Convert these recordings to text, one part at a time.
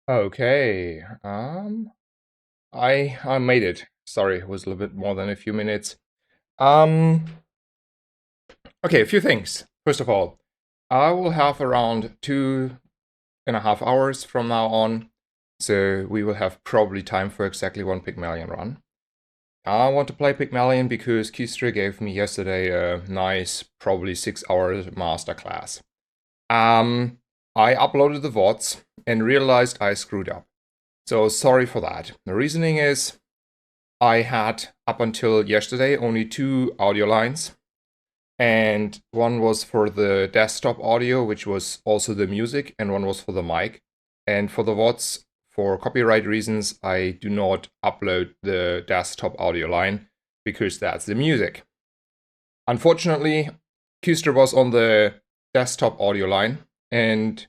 Okay. I made it. Sorry, it was a little bit more than a few minutes. Um, okay, a few things. First of all, I will have around 2.5 hours from now on, so we will have probably time for exactly one Pygmalion run. I want to play Pygmalion because Kistra gave me yesterday a nice, probably 6 hours masterclass. Um, I uploaded the VODs and realized I screwed up. So sorry for that. The reasoning is I had, up until yesterday, only two audio lines. And one was for the desktop audio, which was also the music, and one was for the mic. And for the VODs, for copyright reasons, I do not upload the desktop audio line because that's the music. Unfortunately, Kuster was on the desktop audio line, and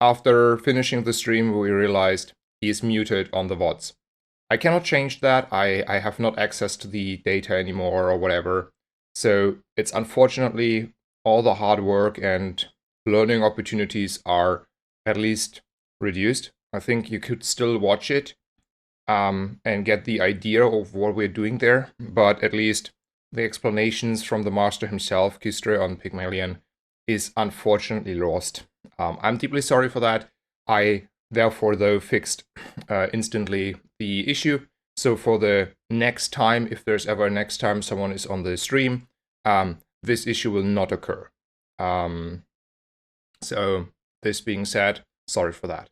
after finishing the stream, we realized he is muted on the VODs. I cannot change that. I have not access to the data anymore or whatever. So it's unfortunately all the hard work and learning opportunities are at least reduced. I think you could still watch it and get the idea of what we're doing there, but at least the explanations from the master himself, Kistre on Pygmalion, is unfortunately lost. I'm deeply sorry for that. I therefore, though, fixed instantly the issue. So for the next time, if there's ever a next time someone is on the stream, this issue will not occur. So this being said, sorry for that.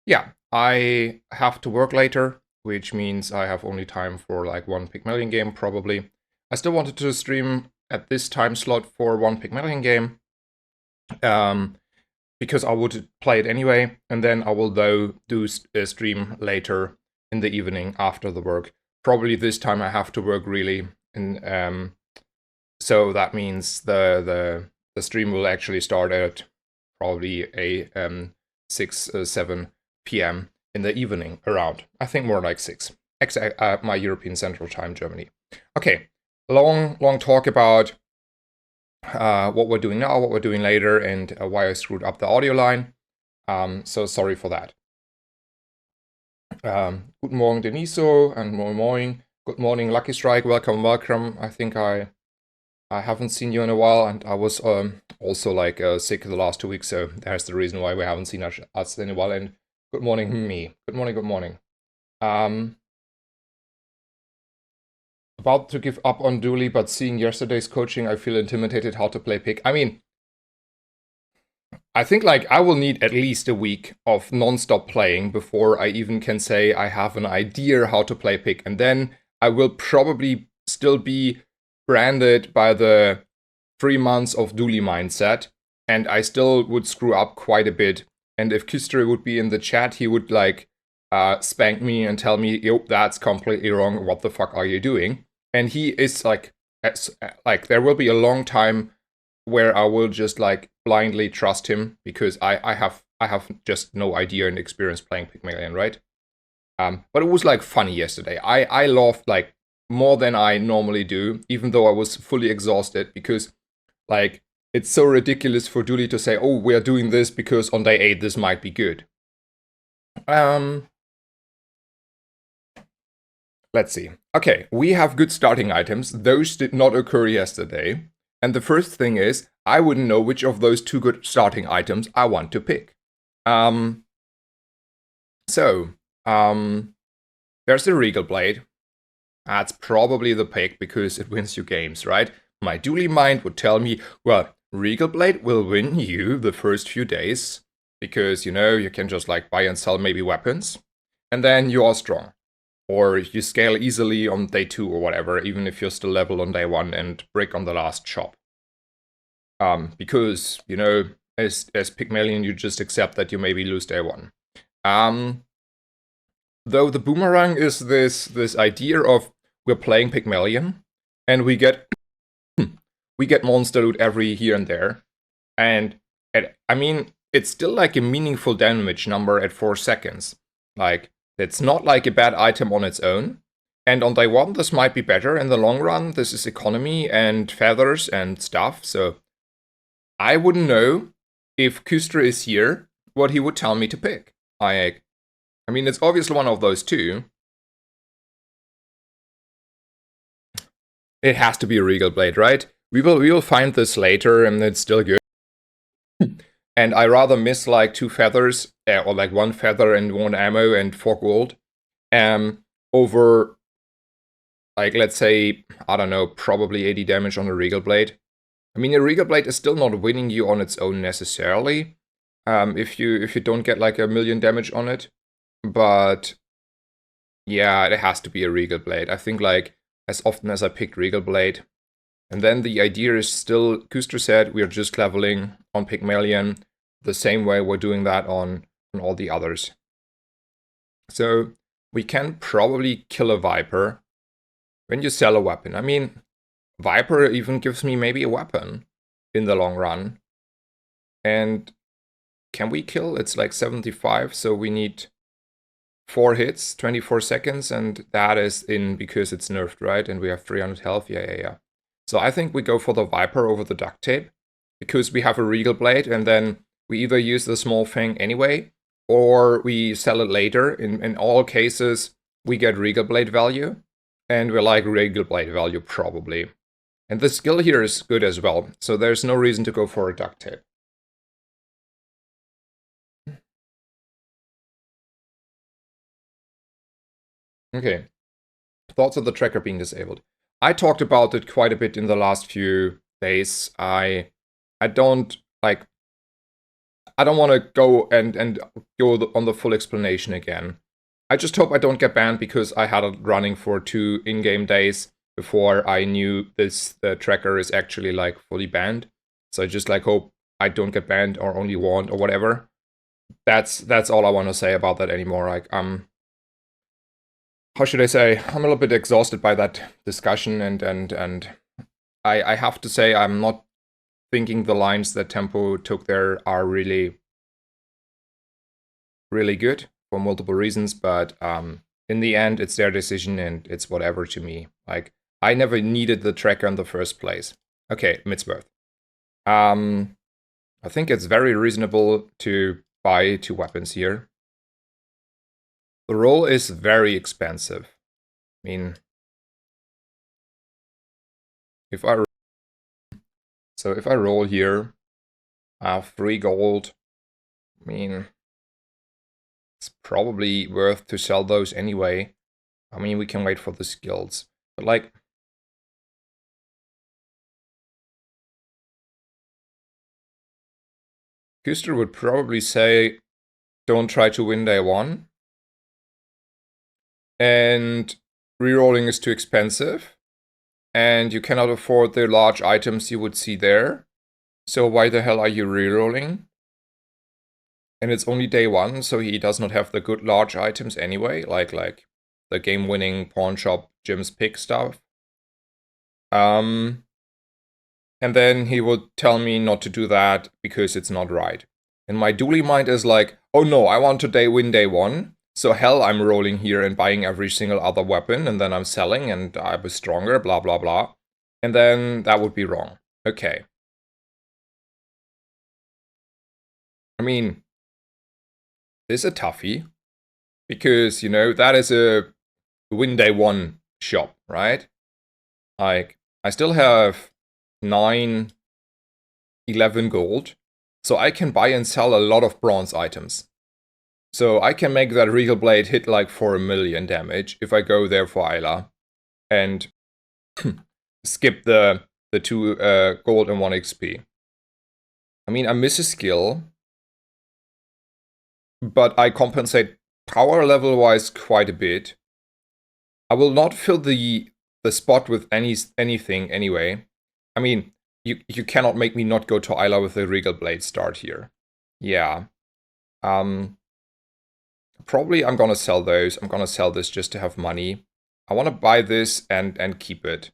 Yeah, I have to work later, which means I have only time for like one Pygmalion game, probably. I still wanted to stream at this time slot for one Pygmalion game, because I would play it anyway, and then I will though do a stream later in the evening after the work. Probably this time I have to work really, and so that means the stream will actually start at probably a 6 7 p.m. in the evening around. I think more like 6. My European Central Time, Germany. Okay, long talk about what we're doing now, what we're doing later, and why I screwed up the audio line. So sorry for that. Guten Morgen, Deniso, and moin moin. Good morning, Lucky Strike. Welcome. I think I haven't seen you in a while, and I was also like sick the last 2 weeks, so there's the reason why we haven't seen us in a while. And good morning, me. Good morning. About to give up on Dooley, but seeing yesterday's coaching, I feel intimidated how to play pick. I mean, I think like I will need at least a week of non-stop playing before I even can say I have an idea how to play pick, and then I will probably still be branded by the 3 months of Dooley mindset, and I still would screw up quite a bit. And if Kistre would be in the chat, he would like spank me and tell me, "Yo, that's completely wrong. What the fuck are you doing?" And he is like there will be a long time where I will just like blindly trust him because I have just no idea and experience playing Pygmalion, right? But it was like funny yesterday. I laughed like more than I normally do, even though I was fully exhausted because like it's so ridiculous for Dooley to say, "Oh, we're doing this because on day 8 this might be good." Let's see. Okay, we have good starting items. Those did not occur yesterday. And the first thing is, I wouldn't know which of those two good starting items I want to pick. So, there's the Regal Blade. That's probably the pick because it wins you games, right? My Dooley mind would tell me, well, Regal Blade will win you the first few days because, you can just like buy and sell maybe weapons. And then you are strong. Or you scale easily on day 2 or whatever, even if you're still level on day 1 and brick on the last chop. Because, as Pygmalion, you just accept that you maybe lose day 1. Though the boomerang is this idea of we're playing Pygmalion, and we get monster loot every here and there. And, I mean, it's still like a meaningful damage number at 4 seconds. Like, it's not like a bad item on its own. And on day 1, this might be better. In the long run, this is economy and feathers and stuff. So I wouldn't know if Kustra is here what he would tell me to pick. I mean, it's obviously one of those two. It has to be a Regal Blade, right? We will find this later, and it's still good. And I rather miss like 2 feathers, or like 1 feather and 1 ammo and 4 gold, over, like, let's say, I don't know, probably 80 damage on a Regal Blade. I mean, a Regal Blade is still not winning you on its own necessarily, if you don't get like 1,000,000 damage on it. But yeah, it has to be a Regal Blade. I think like as often as I picked Regal Blade. And then the idea is still, Kuster said, we are just leveling on Pygmalion the same way we're doing that on all the others. So we can probably kill a Viper when you sell a weapon. I mean, Viper even gives me maybe a weapon in the long run. And can we kill? It's like 75, so we need 4 hits, 24 seconds, and that is in because it's nerfed, right? And we have 300 health, yeah. So I think we go for the Viper over the Duct Tape, because we have a Regal Blade, and then we either use the Small Fang anyway, or we sell it later. In all cases, we get Regal Blade value, and we like Regal Blade value probably. And the skill here is good as well, so there's no reason to go for a Duct Tape. Okay. Thoughts of the tracker being disabled. I talked about it quite a bit in the last few days. I don't like. I don't want to go and go on the full explanation again. I just hope I don't get banned, because I had it running for 2 in-game days before I knew the tracker is actually like fully banned. So I just like hope I don't get banned, or only warned, or whatever. That's all I want to say about that anymore. Like how should I say? I'm a little bit exhausted by that discussion, and I have to say I'm not thinking the lines that Tempo took there are really good for multiple reasons, but in the end, it's their decision, and it's whatever to me. Like, I never needed the tracker in the first place. Okay, Mitzworth. I think it's very reasonable to buy 2 weapons here. The roll is very expensive. I mean, if I roll here, I have 3 gold. I mean, it's probably worth to sell those anyway. I mean, we can wait for the skills, but like, Kuster would probably say, don't try to win day 1. And rerolling is too expensive. And you cannot afford the large items you would see there. So why the hell are you rerolling? And it's only day 1, so he does not have the good large items anyway, like the game-winning pawn shop Jim's pick stuff. And then he would tell me not to do that because it's not right. And my dually mind is like, oh no, I want to win day 1. So hell, I'm rolling here and buying every single other weapon, and then I'm selling, and I was stronger, blah blah blah. And then that would be wrong. Okay. I mean, this is a toughie, because, you know, that is a win day 1 shop, right? Like, I still have 9, 11 gold, so I can buy and sell a lot of bronze items. So I can make that Regal Blade hit like for 1,000,000 damage if I go there for Isla and skip the 2 gold and 1 XP. I mean, I miss a skill, but I compensate power level-wise quite a bit. I will not fill the spot with anything anyway. I mean, you cannot make me not go to Isla with the Regal Blade start here. Yeah. Probably I'm gonna sell those. I'm gonna sell this just to have money. I want to buy this and keep it.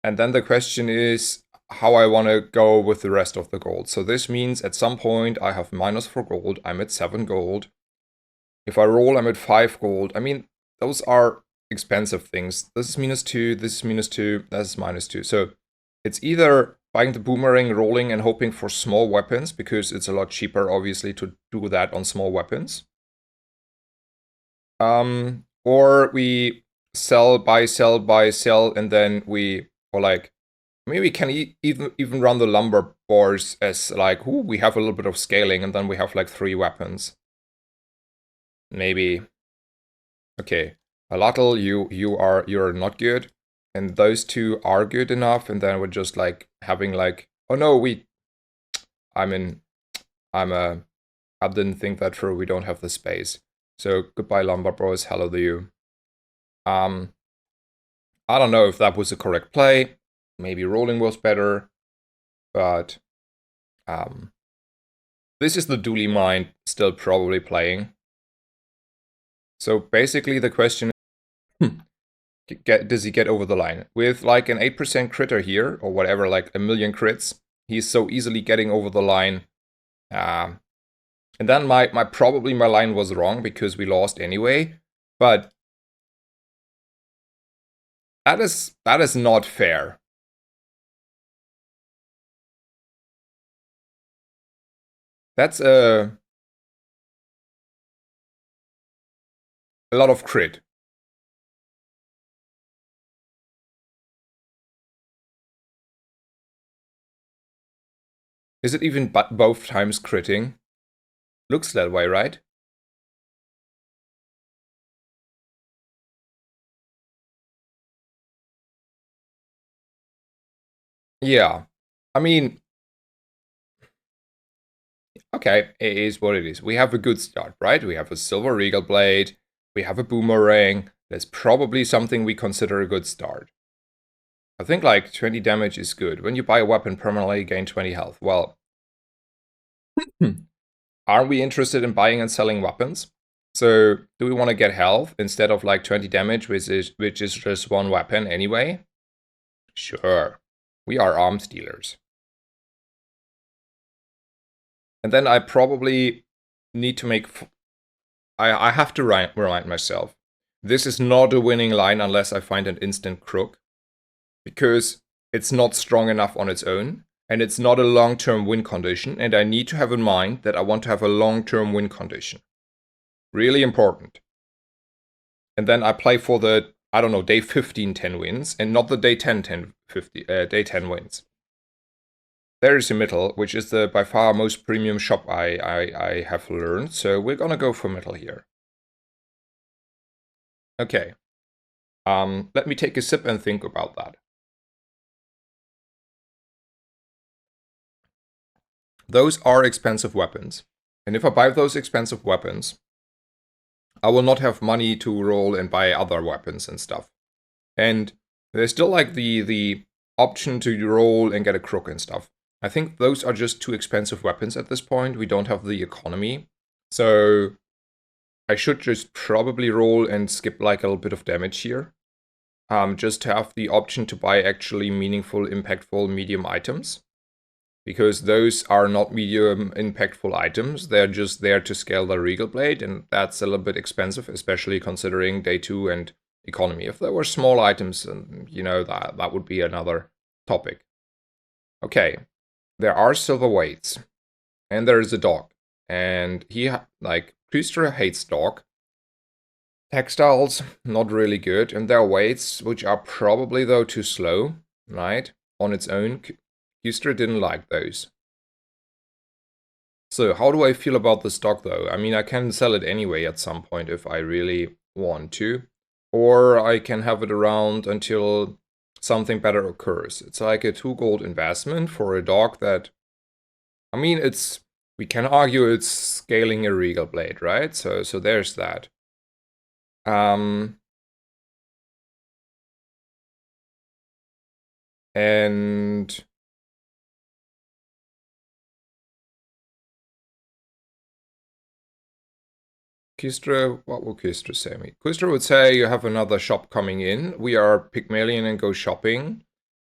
And then the question is how I want to go with the rest of the gold. So this means at some point I have -4 gold. I'm at 7 gold. If I roll, I'm at 5 gold. I mean, those are expensive things. This is -2, this is -2, that's -2. So it's either buying the boomerang, rolling, and hoping for small weapons, because it's a lot cheaper, obviously, to do that on small weapons. Or we sell, buy, sell, buy, sell, and then or like, maybe we can even run the lumber bars as like, ooh, we have a little bit of scaling, and then we have like 3 weapons. Maybe. Okay, Alatl, you're not good, and those 2 are good enough, and then we're just like having like, oh no, I didn't think that through. We don't have the space. So goodbye, lumber bros. Hello to you. I don't know if that was the correct play. Maybe rolling was better, but this is the Dooley mind still probably playing. So basically the question is, does he get over the line? With like an 8% critter here, or whatever, like a million crits, he's so easily getting over the line. And then probably my line was wrong because we lost anyway, but that is not fair. That's a lot of crit. Is it even both times critting? Looks that way, right? Yeah. I mean, okay, it is what it is. We have a good start, right? We have a silver regal blade, we have a boomerang. That's probably something we consider a good start. I think like 20 damage is good. When you buy a weapon permanently, you gain 20 health. Well, are we interested in buying and selling weapons? So do we want to get health instead of like 20 damage, which is just 1 weapon anyway? Sure. We are arms dealers. And then I probably need to make... I have to remind myself. This is not a winning line unless I find an instant crook. Because it's not strong enough on its own. And it's not a long-term win condition. And I need to have in mind that I want to have a long-term win condition. Really important. And then I play for the, I don't know, day 15 10 wins. And not the day 10 10 50, day 10 wins. There is a middle, which is the by far most premium shop I have learned. So we're gonna go for middle here. Okay. Let me take a sip and think about that. Those are expensive weapons. And if I buy those expensive weapons, I will not have money to roll and buy other weapons and stuff. And there's still like the option to roll and get a crook and stuff. I think those are just too expensive weapons at this point. We don't have the economy. So I should just probably roll and skip like a little bit of damage here. Just to have the option to buy actually meaningful, impactful, medium items. Because those are not medium impactful items. They're just there to scale the Regal Blade, and that's a little bit expensive, especially considering day 2 and economy. If there were small items, you know, that would be another topic. Okay, there are silver weights, and there is a dog. And he, like, Priester hates dog. Textiles, not really good. And there are weights, which are probably, though, too slow, right? On its own. Priester didn't like those. So, how do I feel about the stock, though? I mean, I can sell it anyway at some point if I really want to. Or I can have it around until something better occurs. It's like a 2 gold investment for a dog that... I mean, it's... We can argue it's scaling a Regal Blade, right? So there's that. And... Kistra, what will Kistra say me? Kistra would say you have another shop coming in. We are Pygmalion and go shopping.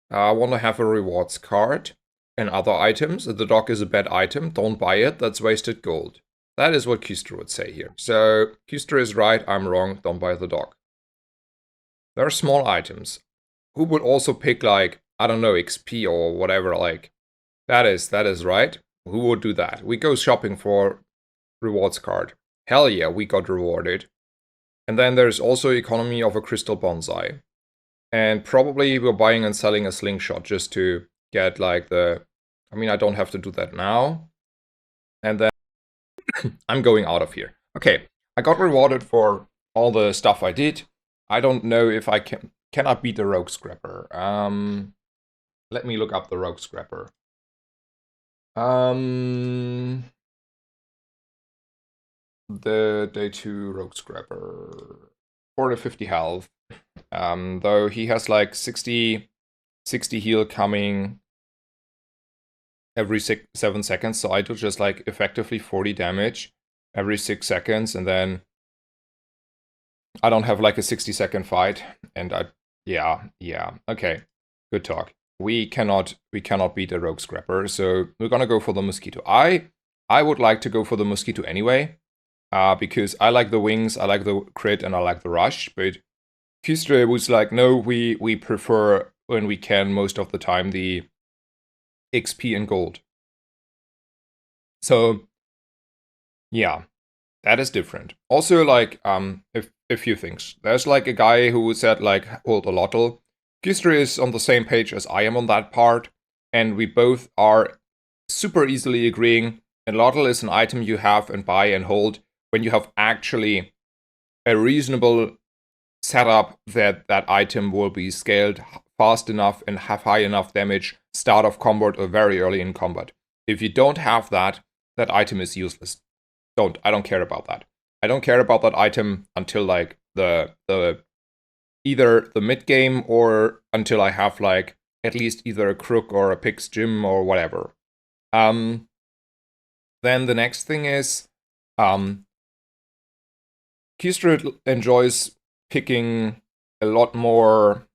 I want to have a rewards card and other items. The dog is a bad item. Don't buy it. That's wasted gold. That is what Kistra would say here. So Kistra is right. I'm wrong. Don't buy the dog. There are small items. Who would also pick like, I don't know, XP or whatever, like, that is right. Who would do that? We go shopping for rewards card. Hell yeah, we got rewarded. And then there's also economy of a crystal bonsai. And probably we're buying and selling a slingshot just to get like the... I mean, I don't have to do that now. And then I'm going out of here. Okay, I got rewarded for all the stuff I did. I don't know if I can I beat the Rogue Scrapper. Let me look up the Rogue Scrapper. The day 2 Rogue Scrapper. 450 health. Though he has like 60 heal coming every 7 seconds, so I do just like effectively 40 damage every 6 seconds, and then I don't have like a 60-second fight, and yeah, okay, good talk. We cannot beat a Rogue Scrapper, so we're gonna go for the Mosquito. I would like to go for the Mosquito anyway, because I like the wings, I like the crit, and I like the rush, but Kistre was like, no, we prefer, when we can, most of the time, the XP and gold. So, yeah, that is different. Also, like, a few things. There's like a guy who said, like, hold a lotl. Kistre is on the same page as I am on that part, and we both are super easily agreeing. And lotl is an item you have and buy and hold when you have actually a reasonable setup that that item will be scaled fast enough and have high enough damage start of combat or very early in combat. If you don't have that, that item is useless. I don't care about that. I don't care about that item until like the either the mid game or until I have like at least either a crook or a pig's gym or whatever. Then the next thing is Keystreet enjoys picking a lot more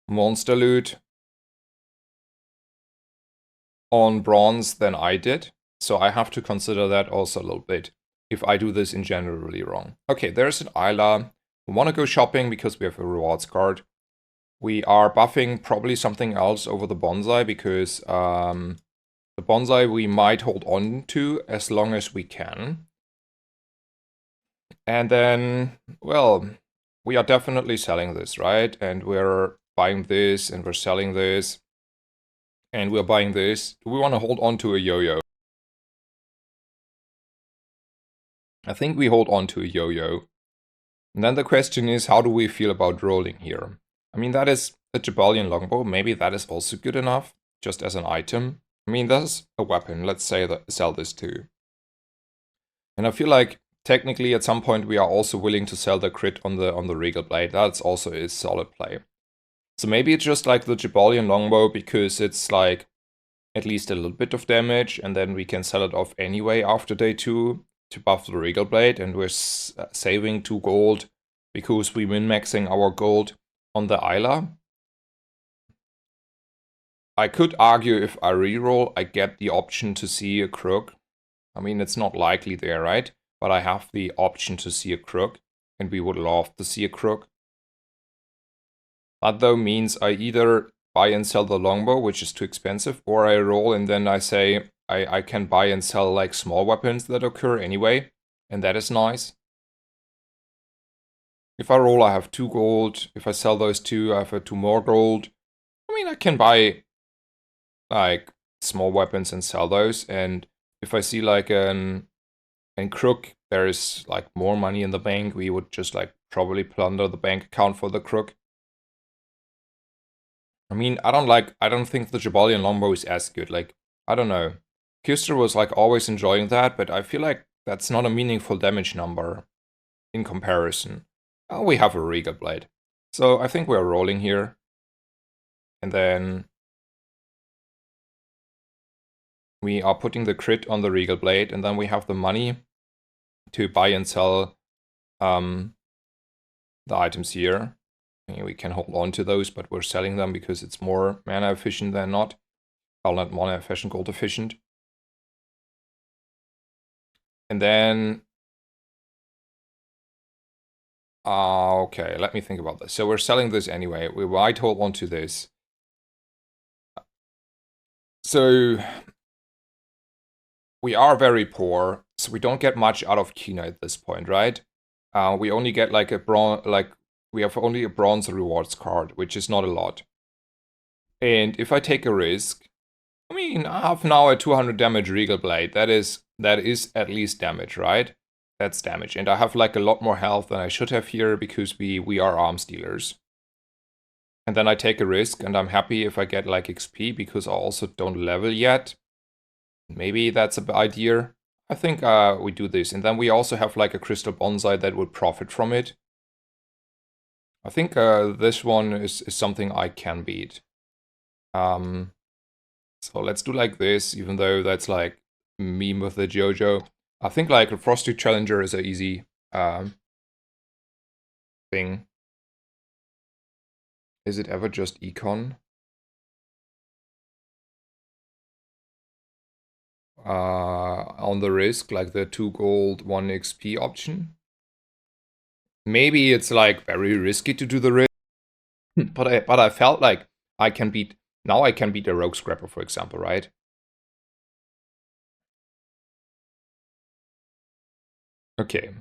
monster loot on bronze than I did, so I have to consider that also a little bit if I do this in general really wrong. Okay, there's an Isla. We want to go shopping because we have a rewards card. We are buffing probably something else over the bonsai because the bonsai we might hold on to as long as we can. And then, well, we are definitely selling this, right? And we're buying this, and we're selling this, and we're buying this. Do we want to hold on to a yo-yo? I think we hold on to a yo-yo. And then the question is, how do we feel about rolling here? I mean, that is a Jabalian longbow. Maybe that is also good enough, just as an item. I mean, that's a weapon. Let's say that sell this too. And I feel like technically at some point we are also willing to sell the crit on the Regal Blade. That's also a solid play. So maybe it's just like the Jabalian longbow because it's like at least a little bit of damage, and then we can sell it off anyway after day 2 to buff the Regal Blade, and we're saving 2 gold because we min-maxing our gold on the Isla. I could argue if I reroll, I get the option to see a crook. I mean, it's not likely there, right? But I have the option to see a crook, and we would love to see a crook. That though means I either buy and sell the longbow, which is too expensive, or I roll and then I say I can buy and sell like small weapons that occur anyway, and that is nice. If I roll, I have 2 gold. If I sell those 2, I have 2 more gold. I mean, I can buy like small weapons and sell those, and if I see like an crook, there is like more money in the bank, we would just like probably plunder the bank account for the crook. I mean, I don't think the Jabalian longbow is as good. Like, I don't know. Kuster was like always enjoying that, but I feel like that's not a meaningful damage number in comparison. Oh, we have a Regal Blade. So I think we're rolling here. And then we are putting the crit on the Regal Blade, and then we have the money to buy and sell the items here. We can hold on to those, but we're selling them because it's more mana efficient than not. Well, not mana efficient, gold efficient. And then... okay, let me think about this. So we're selling this anyway. We might hold on to this. So... we are very poor, So we don't get much out of Kina at this point, right? We only get like we have only a bronze rewards card, which is not a lot. And if I take a risk, I mean, I have now a 200 damage Regal Blade. That is at least damage, right? That's damage. And I have like a lot more health than I should have here because we are arms dealers. And then I take a risk and I'm happy if I get like XP because I also don't level yet. Maybe that's an idea. I think we do this. And then we also have like a crystal bonsai that would profit from it. I think this one is something I can beat. So let's do like this, even though that's like meme with the JoJo. I think like a Frosty Challenger is an easy thing. Is it ever just econ? On the risk, like the 2 gold, 1 XP option. Maybe it's like very risky to do the risk, but I felt like I can beat a Rogue Scrapper, for example, right? Okay.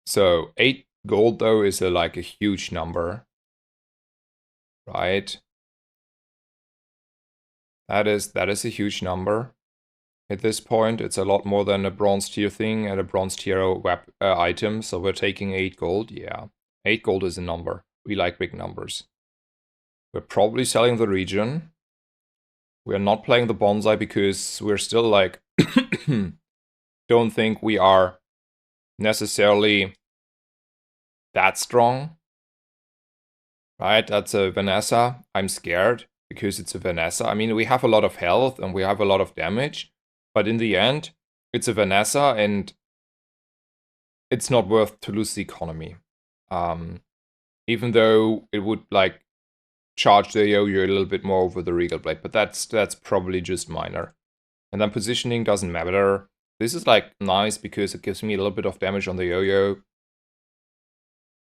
So 8 gold though is like a huge number, right? That is a huge number. At this point, it's a lot more than a bronze tier thing and a bronze tier item. So we're taking 8 gold. Yeah, 8 gold is a number. We like big numbers. We're probably selling the region. We're not playing the bonsai because we're still like don't think we are necessarily that strong. Right, that's a Vanessa. I'm scared because it's a Vanessa. I mean, we have a lot of health and we have a lot of damage. But in the end, it's a Vanessa and it's not worth to lose the economy. Even though it would like charge the yo-yo a little bit more over the Regal Blade, but that's probably just minor. And then positioning doesn't matter. This is like nice because it gives me a little bit of damage on the yo-yo.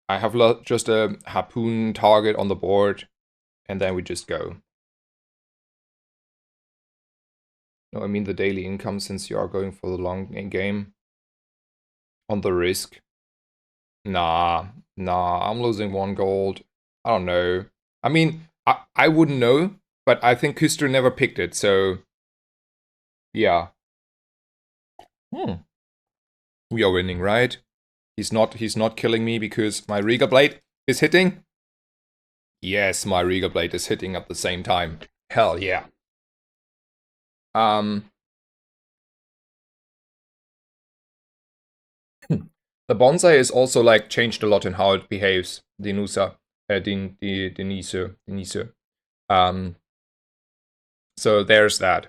I have just a harpoon target on the board, and then we just go. No, I mean the daily income since you are going for the long game. On the risk. Nah, I'm losing 1 gold. I don't know. I mean, I wouldn't know, but I think Küster never picked it, so yeah. We are winning, right? He's not killing me because my Regal Blade is hitting. Yes, my Regal Blade is hitting at the same time. Hell yeah. The bonsai is also like changed a lot in how it behaves. Denise. So there's that.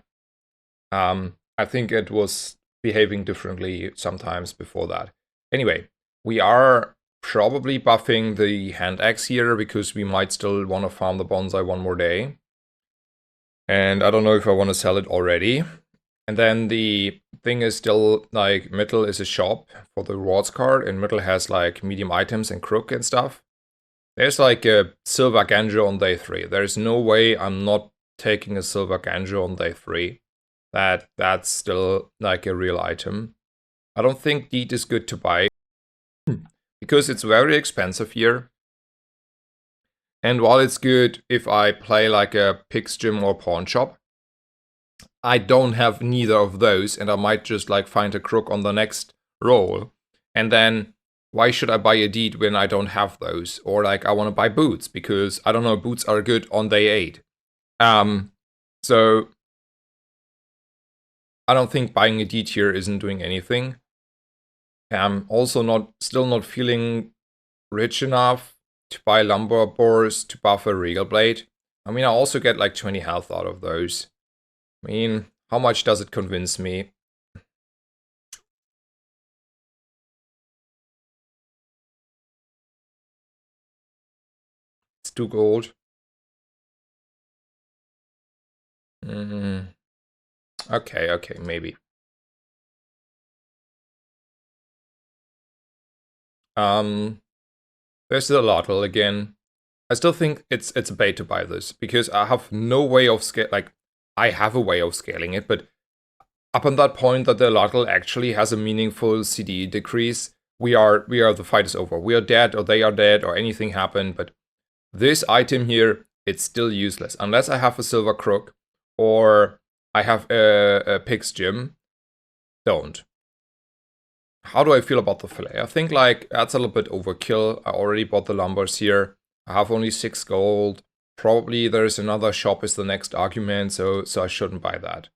I think it was behaving differently sometimes before that. Anyway, we are probably buffing the hand axe here because we might still want to farm the bonsai one more day. And I don't know if I want to sell it already. And then the thing is still like Mittel is a shop for the rewards card, and Mittel has like medium items and crook and stuff. There's like a silver Ganjo on day 3. There's no way I'm not taking a silver Ganjo on day 3. That's still like a real item. I don't think Deed is good to buy because it's very expensive here. And while it's good if I play like a Pig's Gym or Pawn Shop, I don't have neither of those, and I might just like find a crook on the next roll. And then why should I buy a Deed when I don't have those? Or like I want to buy boots because I don't know, boots are good on day 8. So I don't think buying a Deed here isn't doing anything. I'm also still not feeling rich enough to buy lumber bores to buff a Regal Blade. I mean, I also get like 20 health out of those. I mean, how much does it convince me? It's 2 gold. Okay, maybe. There's the Lottle again. I still think it's a bait to buy this because I have no way of I have a way of scaling it, but up on that point that the Lottle actually has a meaningful CD decrease, the fight is over. We are dead, or they are dead, or anything happened, but this item here, it's still useless. Unless I have a Silver Crook, or I have a Pig's Gym, don't. How do I feel about the fillet? I think like that's a little bit overkill. I already bought the lumbers here. I have only 6 gold. Probably there's another shop is the next argument, so I shouldn't buy that.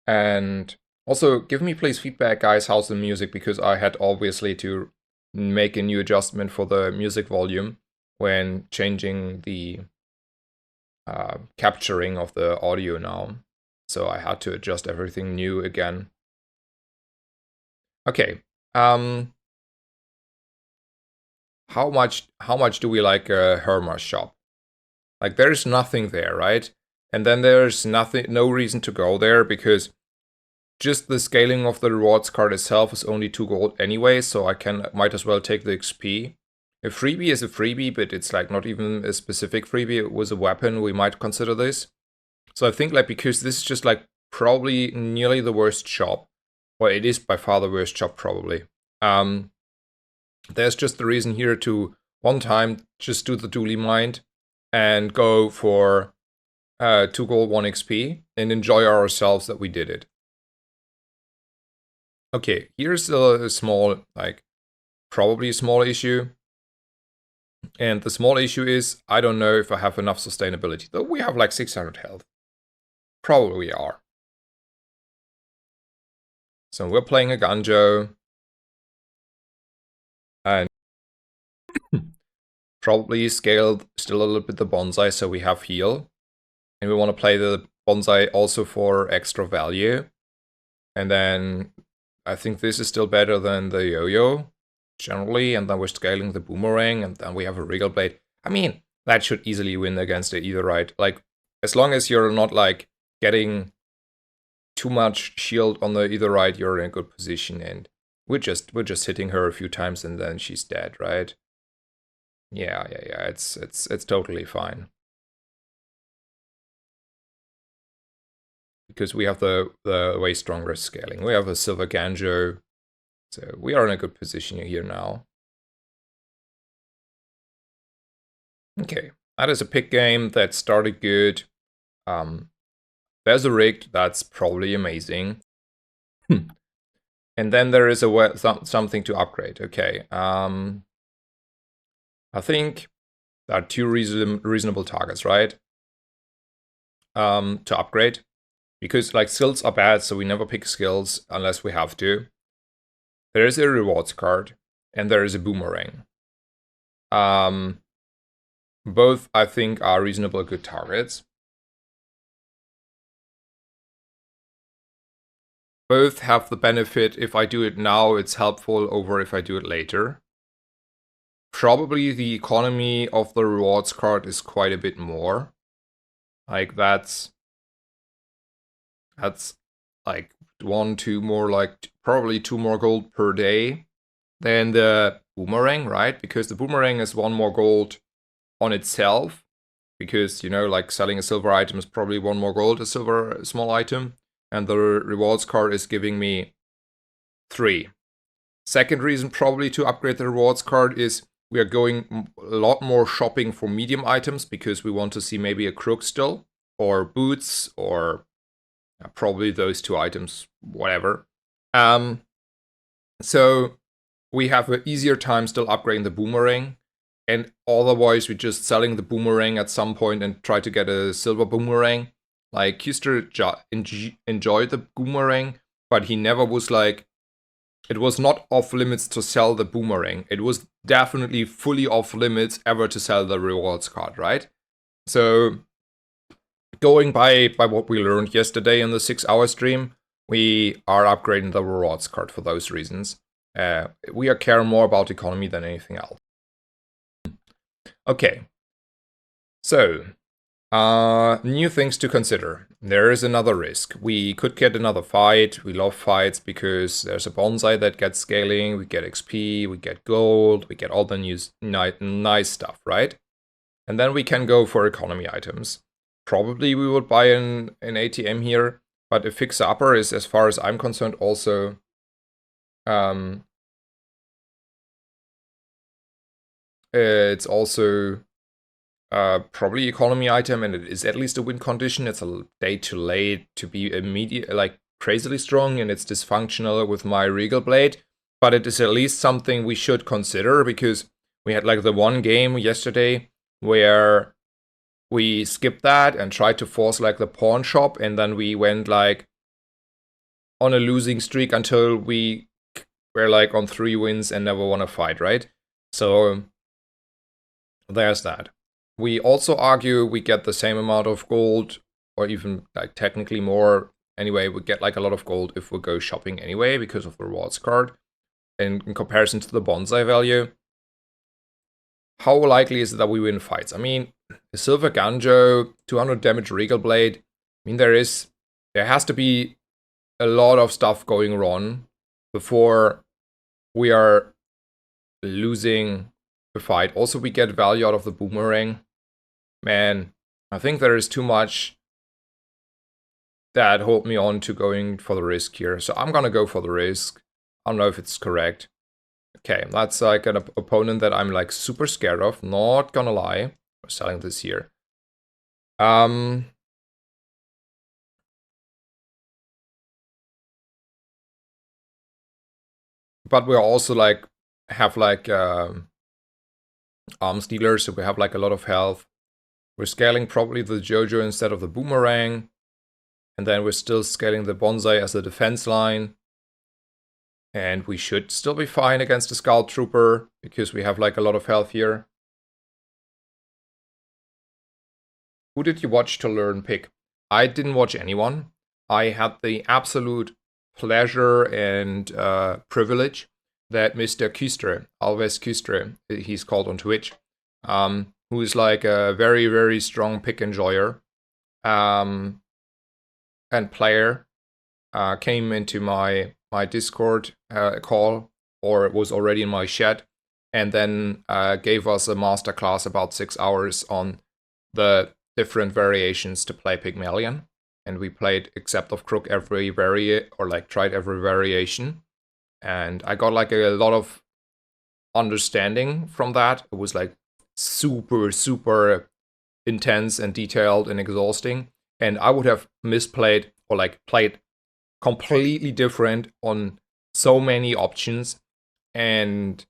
And also, give me please feedback, guys, how's the music, because I had obviously to make a new adjustment for the music volume when changing the capturing of the audio now. So I had to adjust everything new again. Okay. How much do we like a Hermer's shop? Like there's nothing there, right? And then there's no reason to go there because just the scaling of the rewards card itself is only 2 gold anyway, so I might as well take the XP. A freebie is a freebie, but it's like not even a specific freebie. It was a weapon, we might consider this. So I think like because this is just like probably nearly the worst shop, well, it is by far the worst shop probably. There's just the reason here to one time just do the dually mind and go for 2 gold 1 XP and enjoy ourselves that we did it. Okay, here's a small, like, probably a small issue. And the small issue is, I don't know if I have enough sustainability. Though we have like 600 health. Probably we are. So we're playing a Ganjo. And probably scaled still a little bit the bonsai so we have heal. And we want to play the bonsai also for extra value. And then I think this is still better than the yo-yo, generally, and then we're scaling the boomerang, and then we have a wriggle blade. I mean, that should easily win against the either right. Like, as long as you're not, like, getting too much shield on the either right, you're in a good position, and we're just hitting her a few times and then she's dead, right? Yeah, it's totally fine. Because we have the way stronger scaling. We have a Silver Ganjo, so we are in a good position here now. Okay, that is a pick game that started good. There's a rigged, that's probably amazing. And then there is something to upgrade. Okay, I think there are 2 reasonable targets, right? To upgrade. Because like skills are bad, so we never pick skills unless we have to. There is a rewards card, and there is a boomerang. Both, I think, are reasonable good targets. Both have the benefit, if I do it now, it's helpful over if I do it later. Probably the economy of the rewards card is quite a bit more. Like that's like 1, 2 more, like probably 2 more gold per day than the boomerang, right? Because the boomerang is 1 more gold on itself. Because, you know, like selling a silver item is probably 1 more gold, a silver small item. And the rewards card is giving me 3. Second reason probably to upgrade the rewards card is we are going a lot more shopping for medium items because we want to see maybe a crook still, or boots, or probably those 2 items, whatever. So we have an easier time still upgrading the boomerang, and otherwise we're just selling the boomerang at some point and try to get a silver boomerang. Like, Kuster enjoyed the boomerang, but he never was like, it was not off limits to sell the boomerang. It was definitely fully off limits ever to sell the rewards card, right? So going by what we learned yesterday in the 6-hour stream, we are upgrading the rewards card for those reasons. We are caring more about economy than anything else. Okay. So, new things to consider. There is another risk. We could get another fight. We love fights because there's a bonsai that gets scaling. We get XP, we get gold, we get all the nice stuff, right? And then we can go for economy items. Probably we would buy an ATM here, but a fixer-upper is, as far as I'm concerned, also it's also probably economy item, and it is at least a win condition. It's a day too late to be immediate, like crazily strong, and it's dysfunctional with my Regal Blade. But it is at least something we should consider, because we had like the one game yesterday where we skipped that and tried to force like the pawn shop, and then we went like on a losing streak until we were like on 3 wins and never won a fight, right? So there's that. We also argue we get the same amount of gold, or even like technically more. Anyway, we get like a lot of gold if we go shopping anyway because of the rewards card. And in comparison to the bonsai value, how likely is it that we win fights? I mean, a silver Ganjo, 200 damage Regal Blade. I mean, there has to be a lot of stuff going wrong before we are losing the fight. Also, we get value out of the boomerang. Man, I think there is too much that hold me on to going for the risk here. So I'm gonna go for the risk. I don't know if it's correct. Okay, that's like an opponent that I'm like super scared of, not gonna lie. We're selling this here. But we're also like, have like arms dealers, so we have like a lot of health. We're scaling probably the Jojo instead of the boomerang. And then we're still scaling the bonsai as a defense line. And we should still be fine against the Scout Trooper, because we have like a lot of health here. Who did you watch to learn pick? I didn't watch anyone. I had the absolute pleasure and privilege that Mr. Küstre, Alves Küstre, he's called on Twitch, who is like a very, very strong pick enjoyer and player, came into my Discord call, or was already in my chat, and then gave us a masterclass about 6 hours on the different variations to play Pygmalion. And we played except of Crook every tried every variation. And I got like a lot of understanding from that. It was like super, super intense and detailed and exhausting. And I would have misplayed or like played completely different on so many options. And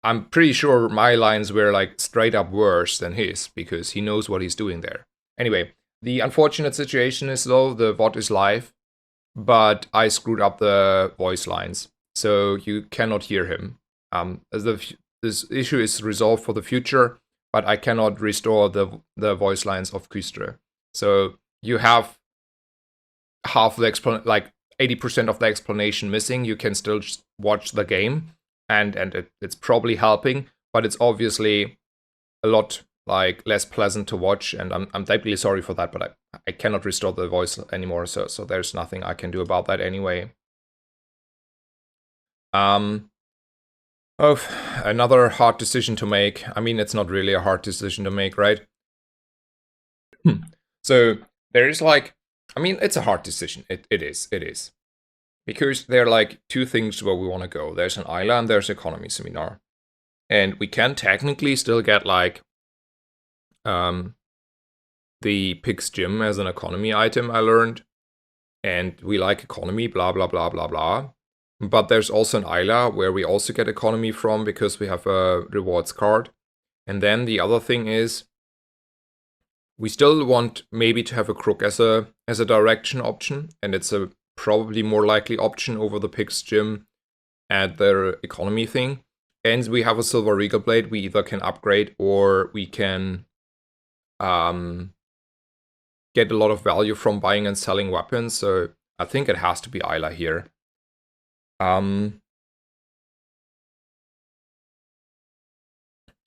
I'm pretty sure my lines were like straight up worse than his, because he knows what he's doing there. Anyway, the unfortunate situation is though, the VOD is live, but I screwed up the voice lines, so you cannot hear him. This issue is resolved for the future, but I cannot restore the voice lines of Küstre. So you have half the like 80% of the explanation missing. You can still just watch the game, and it's probably helping, but it's obviously a lot like less pleasant to watch, and I'm deeply sorry for that, but I cannot restore the voice anymore, so there's nothing I can do about that anyway. Another hard decision to make. I mean, it's not really a hard decision to make, right? So there is like, I mean, it's a hard decision. It is. Because there are like two things where we want to go. There's an Isla and there's economy seminar. And we can technically still get like the Pig's Gym as an economy item, I learned. And we like economy, blah, blah, blah, blah, blah. But there's also an Isla where we also get economy from, because we have a rewards card. And then the other thing is, we still want maybe to have a Crook as a direction option, and it's a probably more likely option over the Pig's Gym and the economy thing. And we have a Silver Regal Blade we either can upgrade, or we can get a lot of value from buying and selling weapons. So I think it has to be Isla here.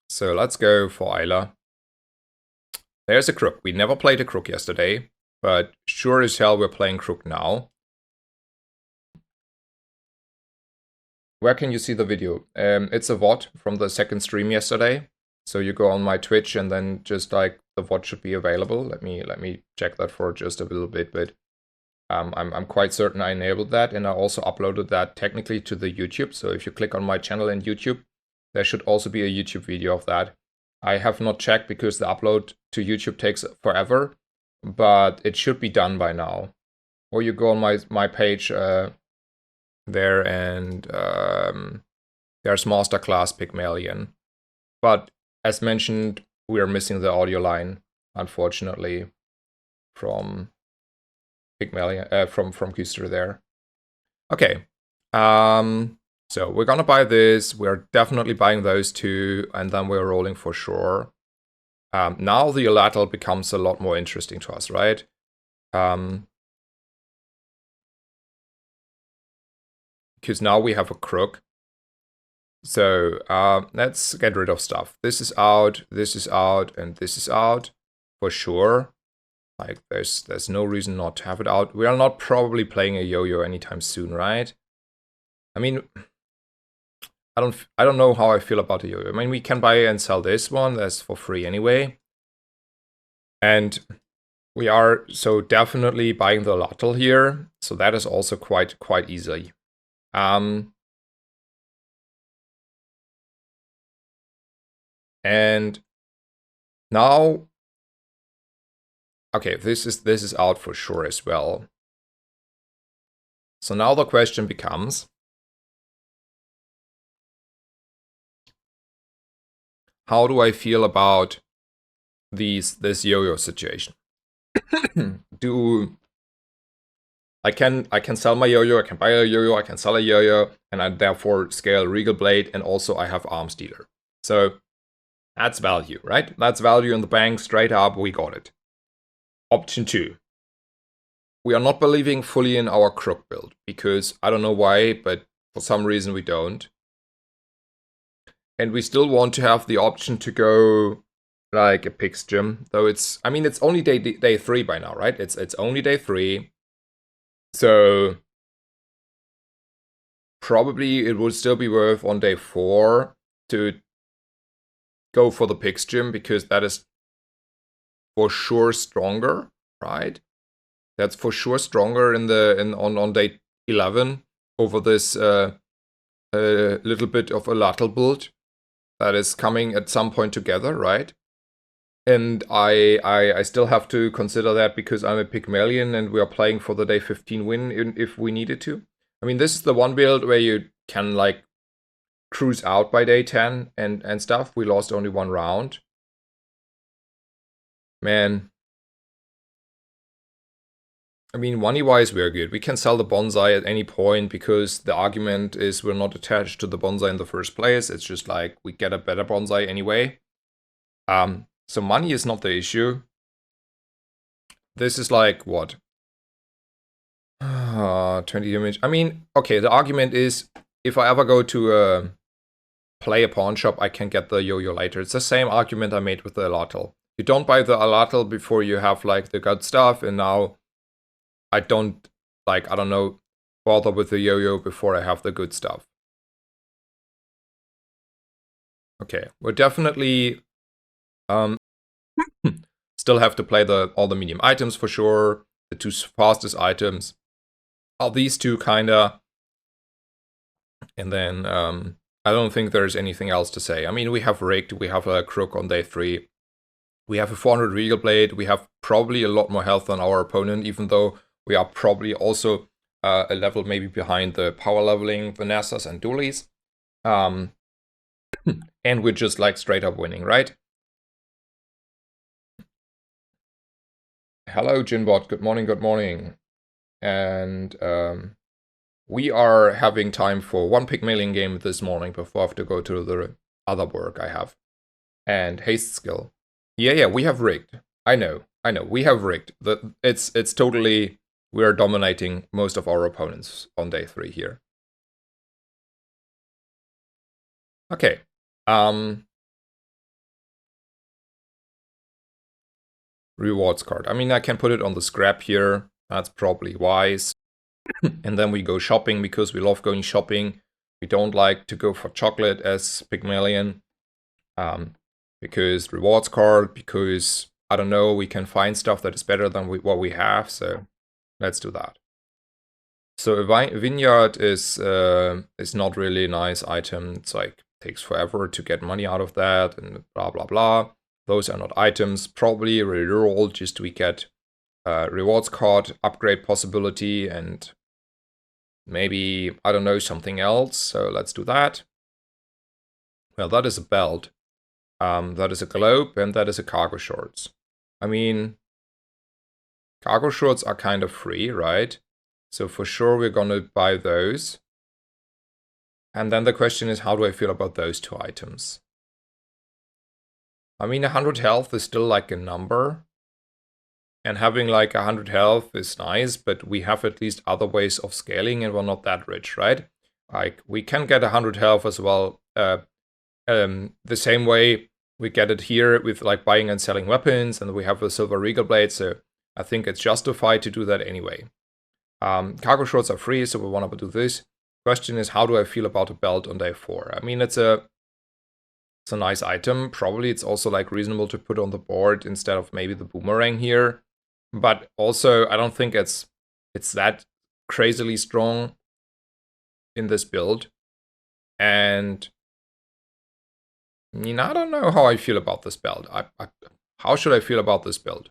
So let's go for Isla. There's a Crook. We never played a Crook yesterday, but sure as hell we're playing Crook now. Where can you see the video? It's a VOD from the second stream yesterday. So you go on my Twitch and then just like the VOD should be available. Let me check that for just a little bit, but I'm quite certain I enabled that, and I also uploaded that technically to the YouTube. So if you click on my channel in YouTube, there should also be a YouTube video of that. I have not checked because the upload to YouTube takes forever, but it should be done by now. Or you go on my page there, and there's Masterclass Pygmalion. But as mentioned, we are missing the audio line, unfortunately, from Pygmalion, from Küster there. Okay, so we're gonna buy this. We're definitely buying those two, and then we're rolling for sure. Now the lateral becomes a lot more interesting to us, right? Because now we have a crook. So let's get rid of stuff. This is out, and this is out for sure. Like there's no reason not to have it out. We are not probably playing a yo-yo anytime soon, right? I mean, I don't know how I feel about a yo-yo. I mean, we can buy and sell this one. That's for free anyway. And we are so definitely buying the lateral here. So that is also quite easy. And now, okay, this is out for sure as well. So now the question becomes, how do I feel about this yo-yo situation? I can sell my yo-yo, I can buy a yo-yo, I can sell a yo-yo, and I therefore scale Regal Blade, and also I have Arms Dealer. So that's value, right? That's value in the bank, straight up, we got it. Option 2. We are not believing fully in our crook build, because I don't know why, but for some reason we don't. And we still want to have the option to go like a Pig's Gym, though it's, I mean, it's only day 3 by now, right? It's only day 3. So probably it would still be worth on day 4 to go for the Pig's Gym, because that is for sure stronger, right? That's for sure stronger on day 11 over this little bit of a lateral build that is coming at some point together, right? And I still have to consider that because I'm a Pygmalion and we are playing for the day 15 win if we needed to. I mean, this is the one build where you can like cruise out by day 10 and stuff. We lost only 1 round. Man. I mean, money-wise, we're good. We can sell the bonsai at any point because the argument is we're not attached to the bonsai in the first place. It's just like we get a better bonsai anyway. So money is not the issue. This is like, what? 20 damage. I mean, okay, the argument is if I ever go to play a pawn shop, I can get the yo-yo later. It's the same argument I made with the Alatal. You don't buy the Alatal before you have like the good stuff, and now I don't, like, I don't know, bother with the yo-yo before I have the good stuff. Okay, we're definitely still have to play all the medium items for sure. The 2 fastest items are these 2 kinda. And then I don't think there's anything else to say. I mean, we have rigged, we have a crook on day 3. We have a 400 Regal Blade. We have probably a lot more health than our opponent, even though we are probably also a level maybe behind the power leveling Vanessas and Doolies. And we're just like straight up winning, right? Hello, Jinbot. Good morning, good morning. And we are having time for 1 Pygmalion game this morning before I have to go to the other work I have. And haste skill. Yeah, we have rigged. I know. We have rigged. It's totally, we are dominating most of our opponents on day 3 here. Okay. Rewards card. I mean, I can put it on the scrap here. That's probably wise. And then we go shopping because we love going shopping. We don't like to go for chocolate as Pygmalion. because rewards card, because, I don't know, we can find stuff that is better than what we have, so let's do that. So a vineyard is not really a nice item. It's like, takes forever to get money out of that, and blah blah blah. Those are not items. Probably reroll, just we get rewards card upgrade possibility, and maybe, I don't know, something else. So let's do that. Well, that is a belt. That is a globe, and that is a cargo shorts. I mean, cargo shorts are kind of free, right? So for sure we're gonna buy those. And then the question is, how do I feel about those two items? I mean, 100 health is still like a number. And having like 100 health is nice, but we have at least other ways of scaling and we're not that rich, right? Like, we can get 100 health as well. The same way we get it here with like buying and selling weapons, and we have a silver regal blade, so I think it's justified to do that anyway. Cargo shorts are free, so we want to do this. Question is, how do I feel about a belt on day 4? I mean, it's a nice item. Probably it's also like reasonable to put on the board instead of maybe the boomerang here. But also, I don't think it's that crazily strong in this build. And I mean, I don't know how I feel about this belt. How should I feel about this belt?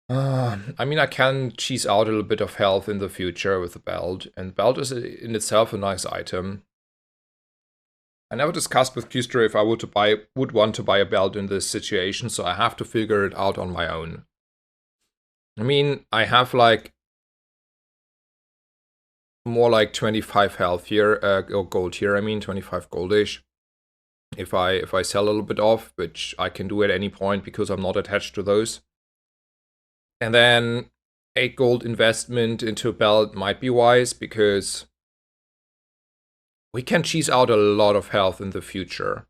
I mean, I can cheese out a little bit of health in the future with the belt, and belt is in itself a nice item. I never discussed with Kustra if I would want to buy a belt in this situation, so I have to figure it out on my own. I mean, I have like more like 25 health here, or gold here. I mean, 25 goldish. If I sell a little bit off, which I can do at any point because I'm not attached to those. And then 8 gold investment into a belt might be wise, because we can cheese out a lot of health in the future.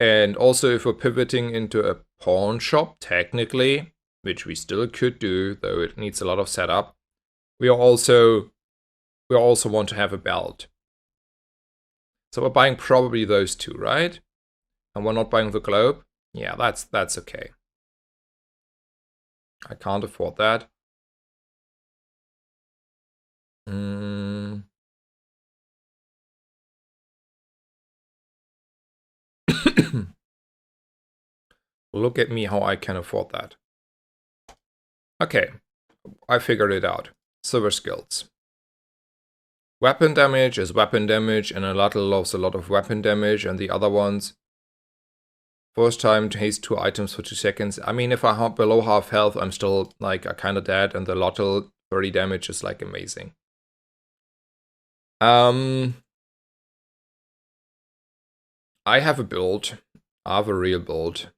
And also, if we're pivoting into a pawn shop, technically, which we still could do, though it needs a lot of setup, we also want to have a belt. So we're buying probably those two, right? And we're not buying the globe? Yeah, that's okay. I can't afford that. Look at me how I can afford that. Okay, I figured it out. Silver skills. Weapon damage is weapon damage, and a lot loves a lot of weapon damage, and the other ones, first time to haste 2 items for 2 seconds. I mean, if I have below half health, I'm still like kind of dead, and the Lottel 30 damage is like amazing. I have a build. I have a real build.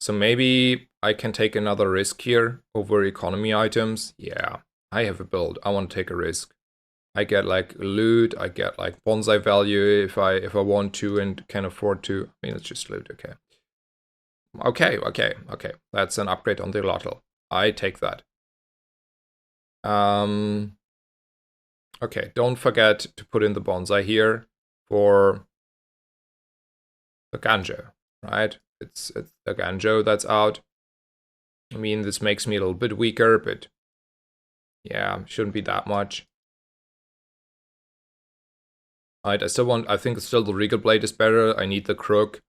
So maybe I can take another risk here over economy items. Yeah, I have a build. I want to take a risk. I get like loot, I get like bonsai value if I want to and can afford to. I mean, it's just loot, okay. Okay. That's an upgrade on the Lottel. I take that. Okay, don't forget to put in the bonsai here for the Ganjo, right? It's the Ganjo that's out. I mean, this makes me a little bit weaker, but yeah, shouldn't be that much. Alright, I think still the Regal Blade is better. I need the Crook.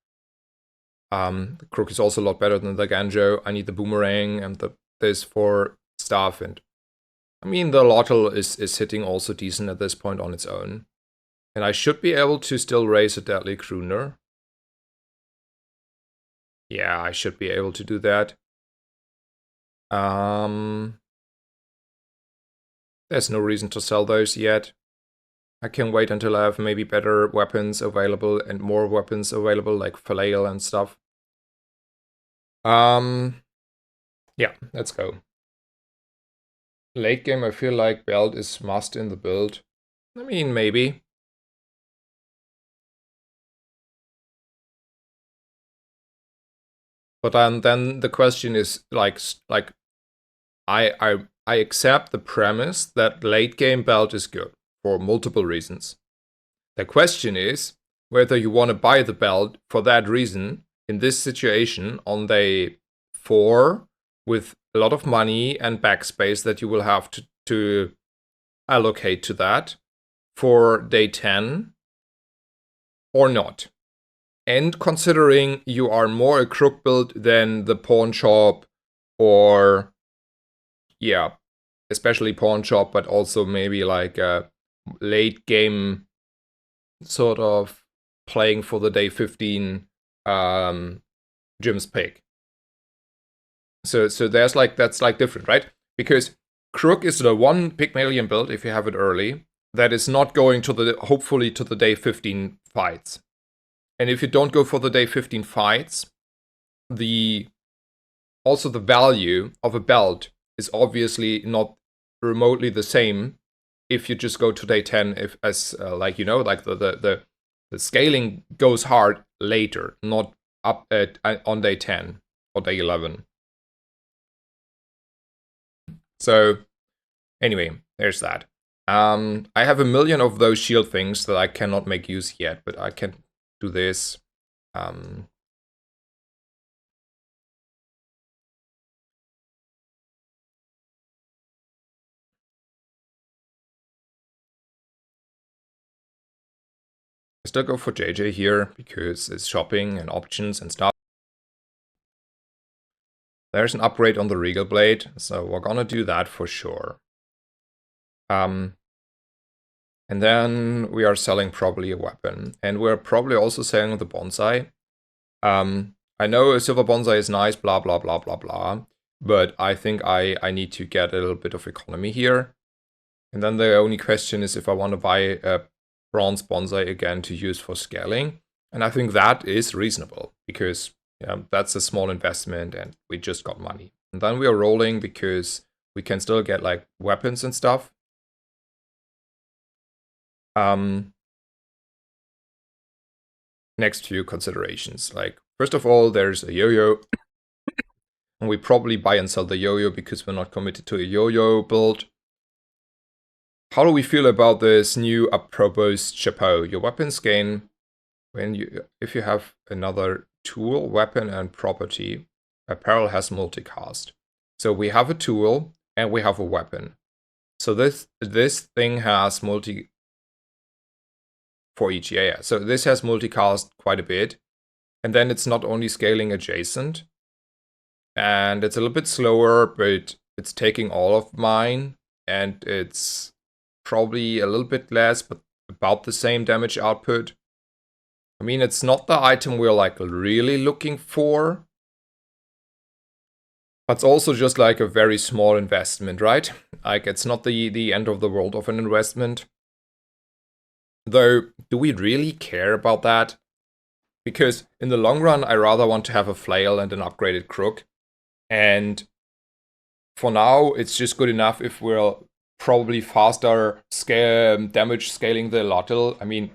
The Crook is also a lot better than the Ganjo. I need the Boomerang and this for stuff, and I mean, the Lottel is hitting also decent at this point on its own. And I should be able to still raise a Deadly Crooner. Yeah, I should be able to do that. There's no reason to sell those yet. I can wait until I have maybe better weapons available and more weapons available, like flail and stuff. Yeah, let's go. Late game, I feel like belt is must in the build. I mean, maybe. But then the question is like I accept the premise that late game belt is good. for multiple reasons. The question is whether you want to buy the belt for that reason in this situation on day 4 with a lot of money and backspace that you will have to allocate to that for day 10 or not. And considering you are more a crook build than the pawn shop or, yeah, especially pawn shop, but also maybe like a late game sort of playing for the day 15 Jim's pick. So there's like, that's like different, right? Because crook is the one Pygmalion build, if you have it early, that is not going to the, hopefully to the day 15 fights. And if you don't go for the day 15 fights, also the value of a belt is obviously not remotely the same if you just go to day 10, like the scaling goes hard later, not up on day 10 or day 11. So anyway, there's that. I have a million of those shield things that I cannot make use yet, but I can do this. I still go for JJ here because it's shopping and options and stuff. There's an upgrade on the Regal Blade, so we're gonna do that for sure. And then we are selling probably a weapon, and we're probably also selling the bonsai. I know a silver bonsai is nice, blah blah blah blah blah, but I think I need to get a little bit of economy here. And then the only question is if I want to buy a bronze bonsai again to use for scaling. And I think that is reasonable because that's a small investment and we just got money. And then we are rolling because we can still get like weapons and stuff. Next few considerations. Like, first of all, there's a yo-yo. And we probably buy and sell the yo-yo because we're not committed to a yo-yo build. How do we feel about this new proposed chapeau? Your weapons gain if you have another tool, weapon, and property. Apparel has multicast. So we have a tool and we have a weapon. So this thing has multi for each, yeah. So this has multicast quite a bit. And then it's not only scaling adjacent. And it's a little bit slower, but it's taking all of mine. And it's probably a little bit less, but about the same damage output. I mean, it's not the item we're like really looking for. But it's also just like a very small investment, right? Like it's not the end of the world of an investment. Though, do we really care about that? Because in the long run, I rather want to have a flail and an upgraded crook. And for now, it's just good enough if we're probably faster damage scaling the Lottil. I mean,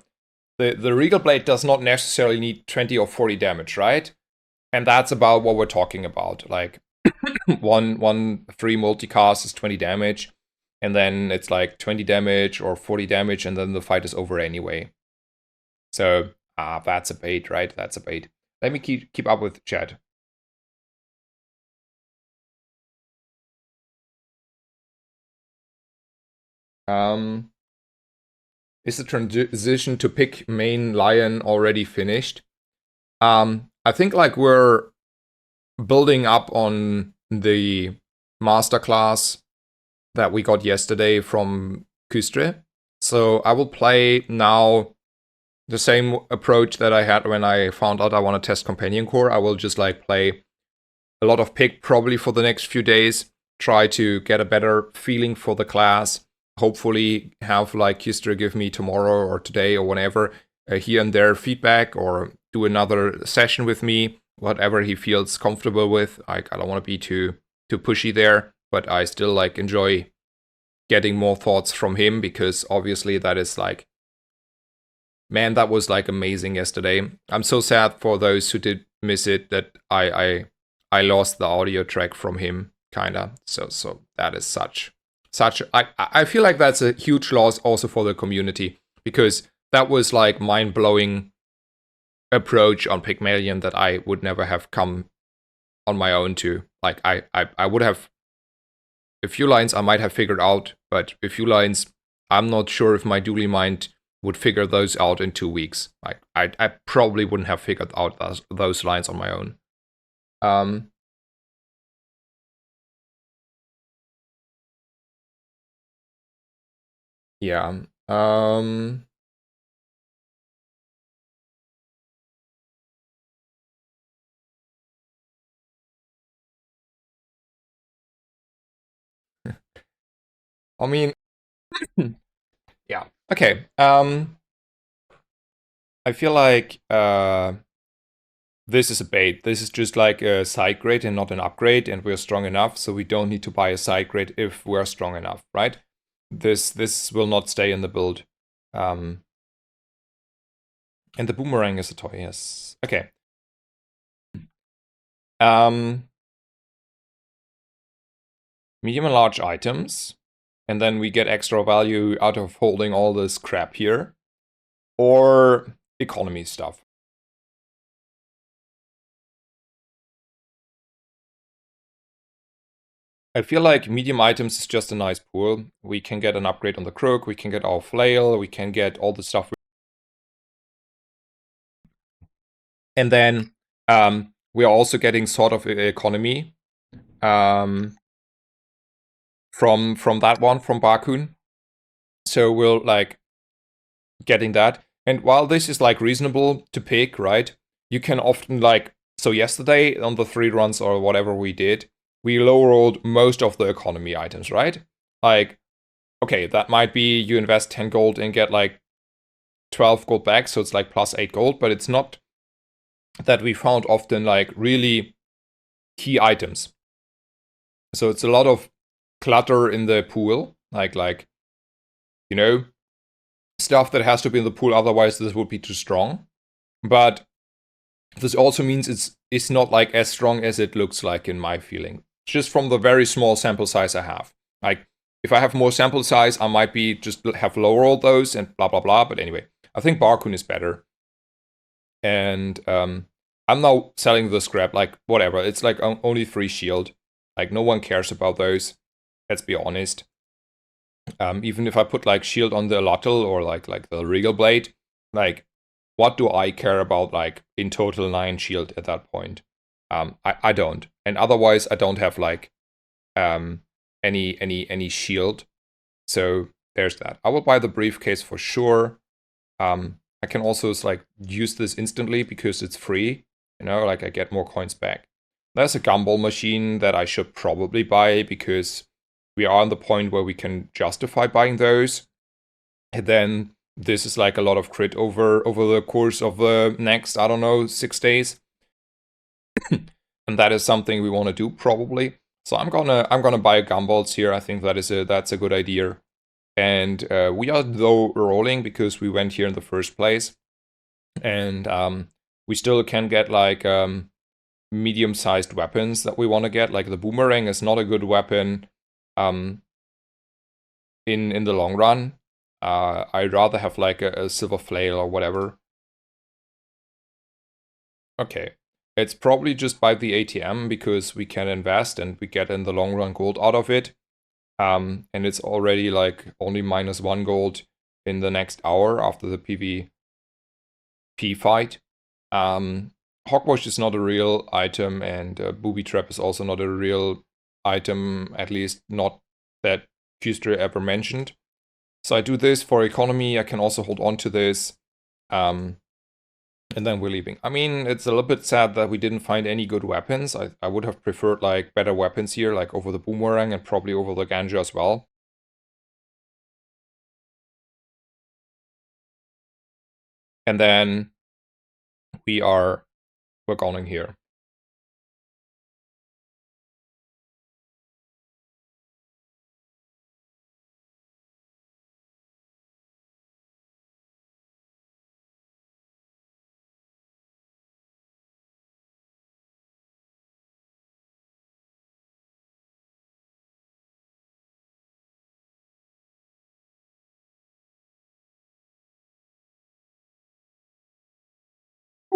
the Regal Blade does not necessarily need 20 or 40 damage, right? And that's about what we're talking about. Like, one free multicast is 20 damage. And then it's like 20 damage or 40 damage, and then the fight is over anyway. So, that's a bait, right? That's a bait. Let me keep up with chat. Is the transition to pick main lion already finished? I think like we're building up on the masterclass that we got yesterday from Kustre. So I will play now the same approach that I had when I found out I want to test Companion Core. I will just like play a lot of pick probably for the next few days, try to get a better feeling for the class, hopefully have like Kustre give me tomorrow or today or whenever here and there feedback, or do another session with me, whatever he feels comfortable with. I don't want to be too pushy there, but I still like enjoy getting more thoughts from him, because obviously that is like, man, that was like amazing yesterday. I'm so sad for those who did miss it that I lost the audio track from him, kinda. So that is such such. I feel like that's a huge loss also for the community, because that was like mind-blowing approach on Pygmalion that I would never have come on my own to. Like I would have a few lines I might have figured out, but a few lines I'm not sure if my dually mind would figure those out in 2 weeks. Like I probably wouldn't have figured out those lines on my own. Yeah. I mean, yeah. Okay. I feel like this is a bait. This is just like a side grade and not an upgrade, and we're strong enough, so we don't need to buy a side grade if we're strong enough, right? This will not stay in the build. And the boomerang is a toy, yes. Okay. Medium and large items, and then we get extra value out of holding all this crap here, or economy stuff. I feel like medium items is just a nice pool. We can get an upgrade on the crook, we can get our flail, we can get all the stuff. And then we are also getting sort of economy from that one, from Bakun. So we'll like getting that. And while this is like reasonable to pick, right? You can often like, so yesterday on the 3 runs or whatever we did, we low rolled most of the economy items, right? Like, okay, that might be you invest 10 gold and get like 12 gold back, so it's like plus 8 gold, but it's not that we found often like really key items. So it's a lot of clutter in the pool, like you know, stuff that has to be in the pool, otherwise this would be too strong. But this also means it's not like as strong as it looks like in my feeling. Just from the very small sample size I have. Like, if I have more sample size, I might be just have lower all those and blah blah blah. But anyway, I think Barkun is better. And I'm now selling the scrap, like whatever. It's like only 3 shield. Like no one cares about those. Let's be honest. Even if I put like shield on the Lottel or like the Regal Blade, like what do I care about like in total 9 shield at that point? I don't. And otherwise I don't have like any shield. So there's that. I will buy the briefcase for sure. I can also like use this instantly because it's free. You know, like I get more coins back. There's a gumball machine that I should probably buy because we are on the point where we can justify buying those. And then this is like a lot of crit over the course of the next, I don't know, 6 days. And that is something we want to do probably. So I'm gonna buy gumballs here. I think that's a good idea. And we are though rolling because we went here in the first place. And we still can get like medium-sized weapons that we want to get. Like the boomerang is not a good weapon in the long run. I'd rather have like a silver flail or whatever. Okay. It's probably just by the ATM because we can invest and we get in the long run gold out of it. And it's already like only -1 gold in the next hour after the PvP fight. Hogwash is not a real item, and Booby Trap is also not a real item, at least not that Q-Stray ever mentioned. So I do this for economy. I can also hold on to this. And then we're leaving. I mean, it's a little bit sad that we didn't find any good weapons. I would have preferred like better weapons here, like over the boomerang and probably over the ganja as well. And then we're going here.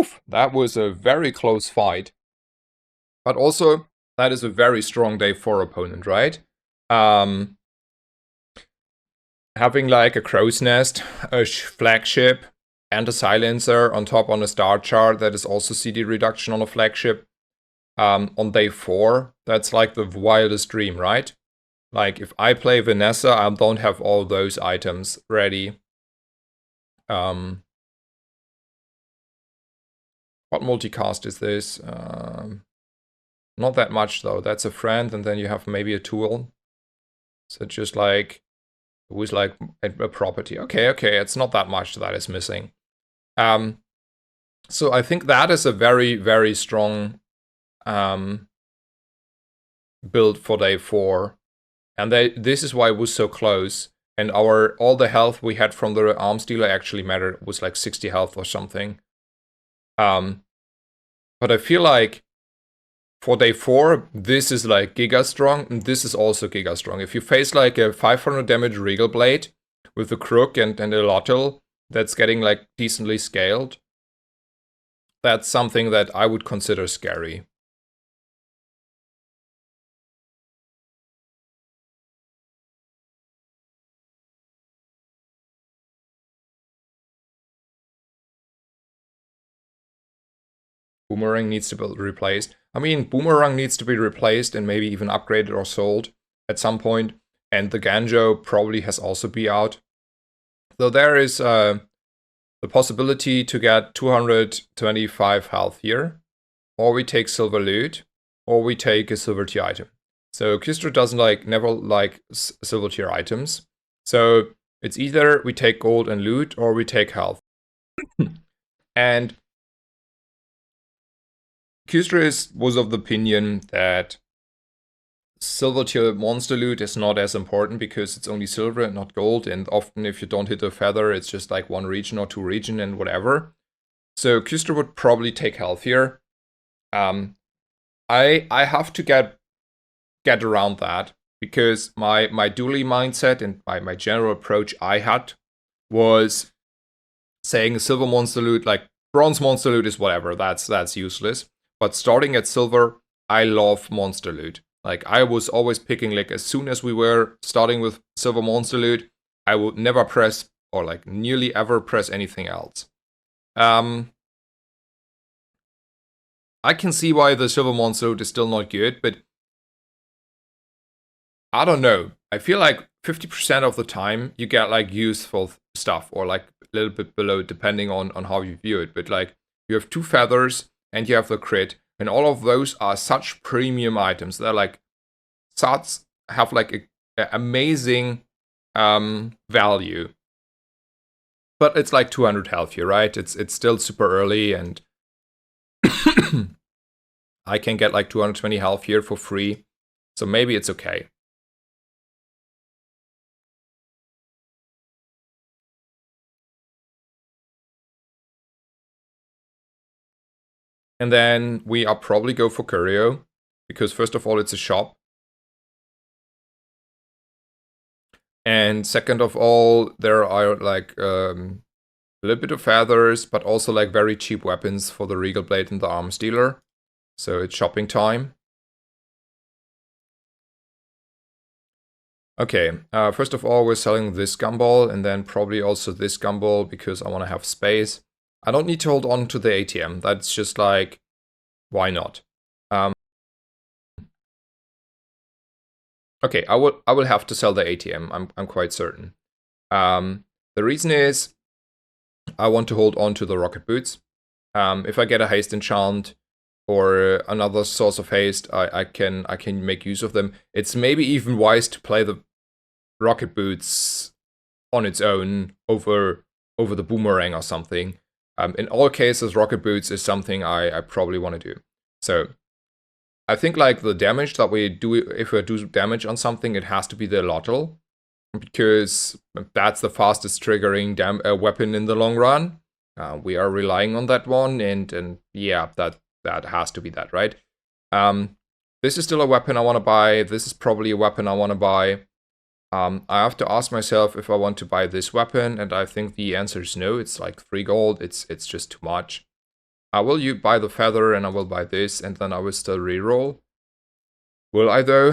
Oof, that was a very close fight. But also, that is a very strong day 4 opponent, right? Having like a crow's nest, a flagship, and a silencer on top on a star chart that is also CD reduction on a flagship. On day 4, that's like the wildest dream, right? Like if I play Vanessa, I don't have all those items ready. What multicast is this? Not that much though. That's a friend, and then you have maybe a tool. So just like it was like a property. Okay, it's not that much that is missing. So I think that is a very, very strong build for day 4. And this is why it was so close. And all the health we had from the arms dealer actually mattered. It was like 60 health or something. But I feel like for day 4, this is like giga strong, and this is also giga strong. If you face like a 500 damage Regal Blade with a Crook and a Lottel that's getting like decently scaled, that's something that I would consider scary. Boomerang needs to be replaced. I mean, Boomerang needs to be replaced and maybe even upgraded or sold at some point. And the Ganjo probably has also be out. Though there is the possibility to get 225 health here. Or we take silver loot, or we take a silver tier item. So Kistra doesn't never like silver tier items. So it's either we take gold and loot, or we take health. And Kistra was of the opinion that silver tier monster loot is not as important because it's only silver and not gold, and often if you don't hit a feather, it's just like 1 region or 2 region and whatever. So Kistra would probably take health here. I have to get around that because my dually mindset and my general approach I had was saying silver monster loot, like bronze monster loot is whatever, that's useless. But starting at silver, I love monster loot. Like I was always picking, like as soon as we were starting with silver monster loot, I would never press or like nearly ever press anything else. I can see why the silver monster loot is still not good, but I don't know. I feel like 50% of the time you get like useful stuff or like a little bit below depending on how you view it. But like you have 2 feathers and you have the crit, and all of those are such premium items. They're like sats have like a amazing value. But it's like 200 health here, right? It's still super early, and I can get like 220 health here for free. So maybe it's okay. And then we are probably go for Curio, because first of all, it's a shop. And second of all, there are like a little bit of feathers, but also like very cheap weapons for the Regal Blade and the Arms Dealer. So it's shopping time. Okay, first of all, we're selling this gumball and then probably also this gumball because I want to have space. I don't need to hold on to the ATM. That's just like, why not? Okay, I will have to sell the ATM. I'm quite certain. The reason is I want to hold on to the rocket boots. If I get a haste enchant or another source of haste, I can make use of them. It's maybe even wise to play the rocket boots on its own over the boomerang or something. In all cases, rocket boots is something I probably want to do. So I think like the damage that we do, if we do damage on something, it has to be the Lottel, because that's the fastest triggering weapon in the long run. We are relying on that one, and yeah, that has to be that, right? This is still a weapon I want to buy. This is probably a weapon I want to buy. I have to ask myself if I want to buy this weapon, and I think the answer is no. It's like 3 gold. It's just too much. I will buy the feather and I will buy this and then I will still reroll. Will I though?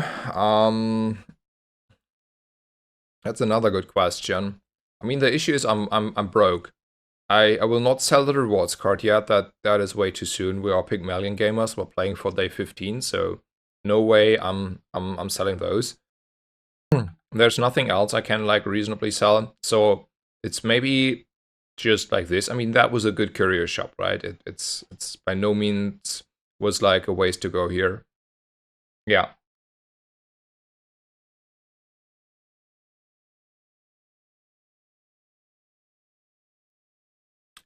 That's another good question. I mean, the issue is I'm broke. I will not sell the rewards card yet. That is way too soon. We are Pygmalion gamers. We're playing for day 15, so no way I'm selling those. There's nothing else I can like reasonably sell. So it's maybe just like this. I mean, that was a good courier shop, right? It's by no means was like a ways to go here. Yeah.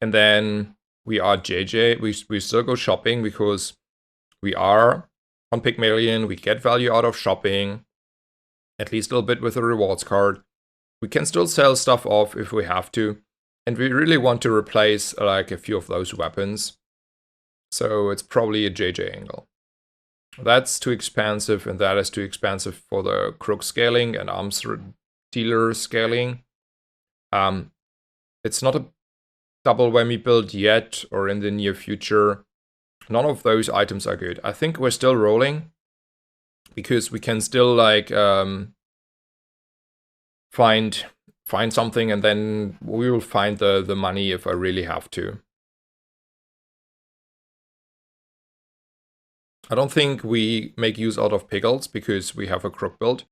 And then we are JJ. We still go shopping because we are on Pygmalion. We get value out of shopping, at least a little bit with a rewards card. We can still sell stuff off if we have to. And we really want to replace like a few of those weapons. So it's probably a JJ angle. That's too expensive, and that is too expensive for the crook scaling and arms dealer scaling. It's not a double whammy build yet or in the near future. None of those items are good. I think we're still rolling because we can still like find something, and then we will find the money if I really have to. I don't think we make use out of pickles because we have a crook build.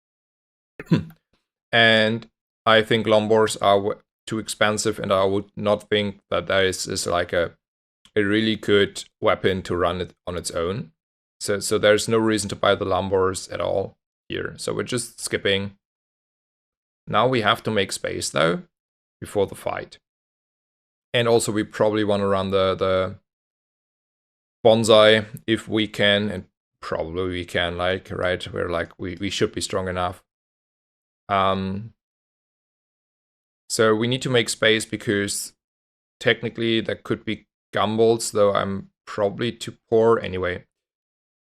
And I think Lombors are too expensive, and I would not think that that is like a really good weapon to run it on its own. So there's no reason to buy the Lombors at all here. So we're just skipping. Now we have to make space though before the fight. And also we probably want to run the bonsai if we can, and probably we can, like, right? We're like, we should be strong enough. So we need to make space because technically there could be gumballs, though I'm probably too poor anyway.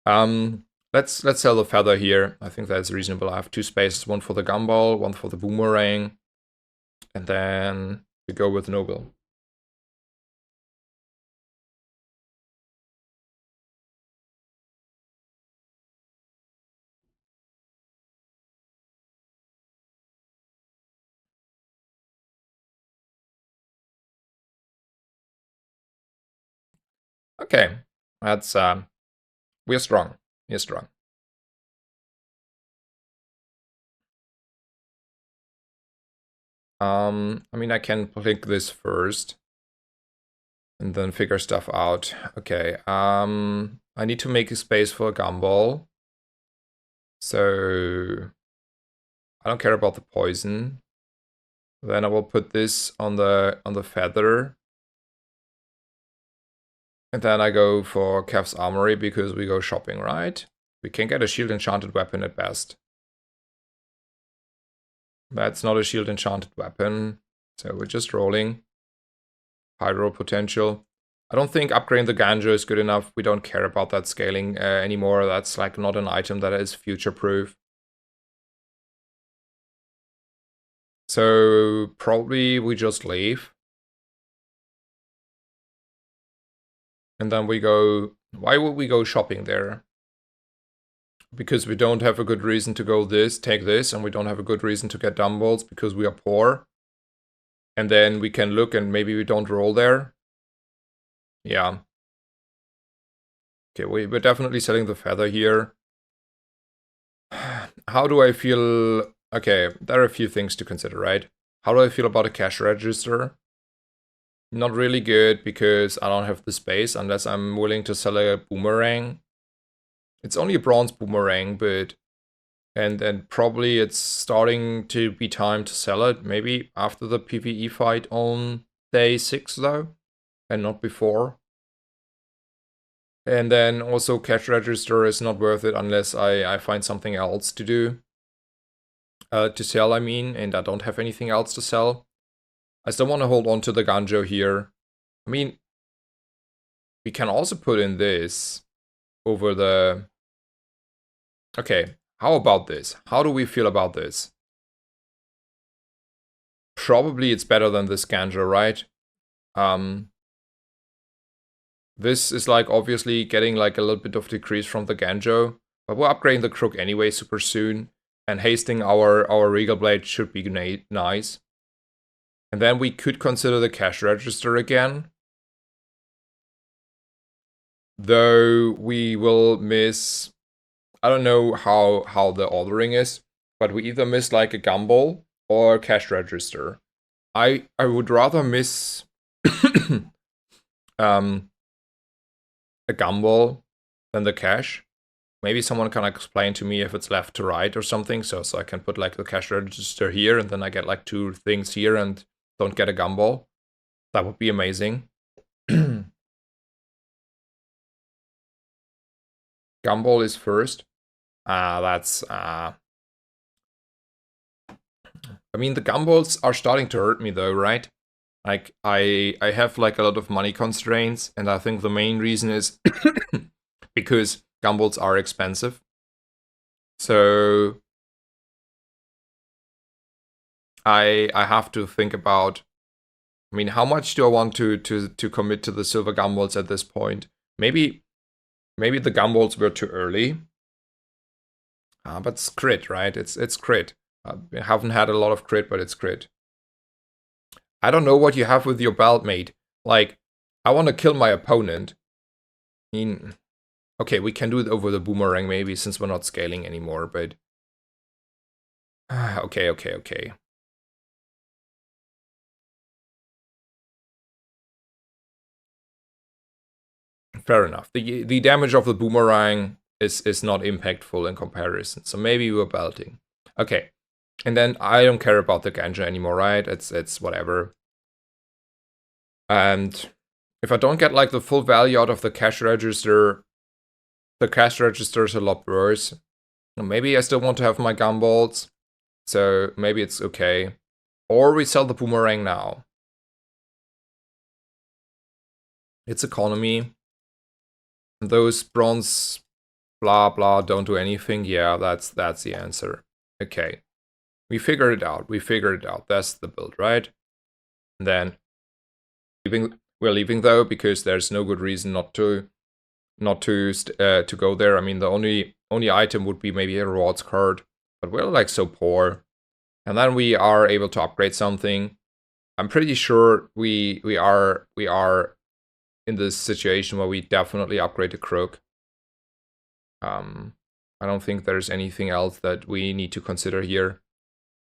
Let's sell the feather here. I think that's reasonable. I have two spaces, one for the gumball, one for the boomerang, and then we go with noble. Okay, that's we're strong. We're strong. I mean, I can click this first and then figure stuff out. Okay, I need to make a space for a gumball. So I don't care about the poison. Then I will put this on the feather. And then I go for Kev's Armory because we go shopping, right? We can get a shield enchanted weapon at best. That's not a shield enchanted weapon. So we're just rolling. Pyro potential. I don't think upgrading the Ganjo is good enough. We don't care about that scaling anymore. That's like not an item that is future proof. So probably we just leave. And then we go, why would we go shopping there? Because we don't have a good reason to go take this, and we don't have a good reason to get dumbbells because we are poor. And then we can look and maybe we don't roll there. Yeah. Okay, we're definitely selling the feather here. How do I feel? Okay, there are a few things to consider, right? How do I feel about a cash register? Not really good because I don't have the space unless I'm willing to sell a boomerang. It's only a bronze boomerang, but and probably it's starting to be time to sell it. Maybe after the PvE fight on day 6 though, and not before. And then also cash register is not worth it unless I find something else to do. To sell, I mean, and I don't have anything else to sell. I still want to hold on to the Ganjo here. I mean, we can also put in this over the... Okay, how about this? How do we feel about this? Probably it's better than this Ganjo, right? This is like obviously getting like a little bit of decrease from the Ganjo, but we're upgrading the Crook anyway super soon, and hasting our Regal Blade should be nice. And then we could consider the cash register again. Though we will miss, I don't know how the ordering is, but we either miss like a gumball or cash register. I would rather miss a gumball than the cash. Maybe someone can explain to me if it's left to right or something, so I can put like the cash register here and then I get like 2 things here and don't get a gumball. That would be amazing. Gumball is first. That's I mean, the gumballs are starting to hurt me though, right? Like I have like a lot of money constraints, and I think the main reason is because gumballs are expensive. So I have to think about, I mean, how much do I want to commit to the silver gumballs at this point? Maybe the gumballs were too early. But it's crit, right? It's crit. I haven't had a lot of crit, but it's crit. I don't know what you have with your belt, mate. Like, I want to kill my opponent. I mean, okay, we can do it over the boomerang maybe, since we're not scaling anymore, but... okay. Fair enough. The damage of the boomerang is not impactful in comparison, so maybe we're belting. Okay, and then I don't care about the ganja anymore, right? It's whatever. And if I don't get like the full value out of the cash register is a lot worse. Maybe I still want to have my gumballs, so maybe it's okay. Or we sell the boomerang now. It's economy. Those bronze blah blah don't do anything. Yeah, that's the answer. Okay. We figured it out. That's the build, right? And then we're leaving though, because there's no good reason not to go there. I mean, the only item would be maybe a rewards card, but we're like so poor. And then we are able to upgrade something. I'm pretty sure we are in this situation where we definitely upgrade the Crook. I don't think there's anything else that we need to consider here.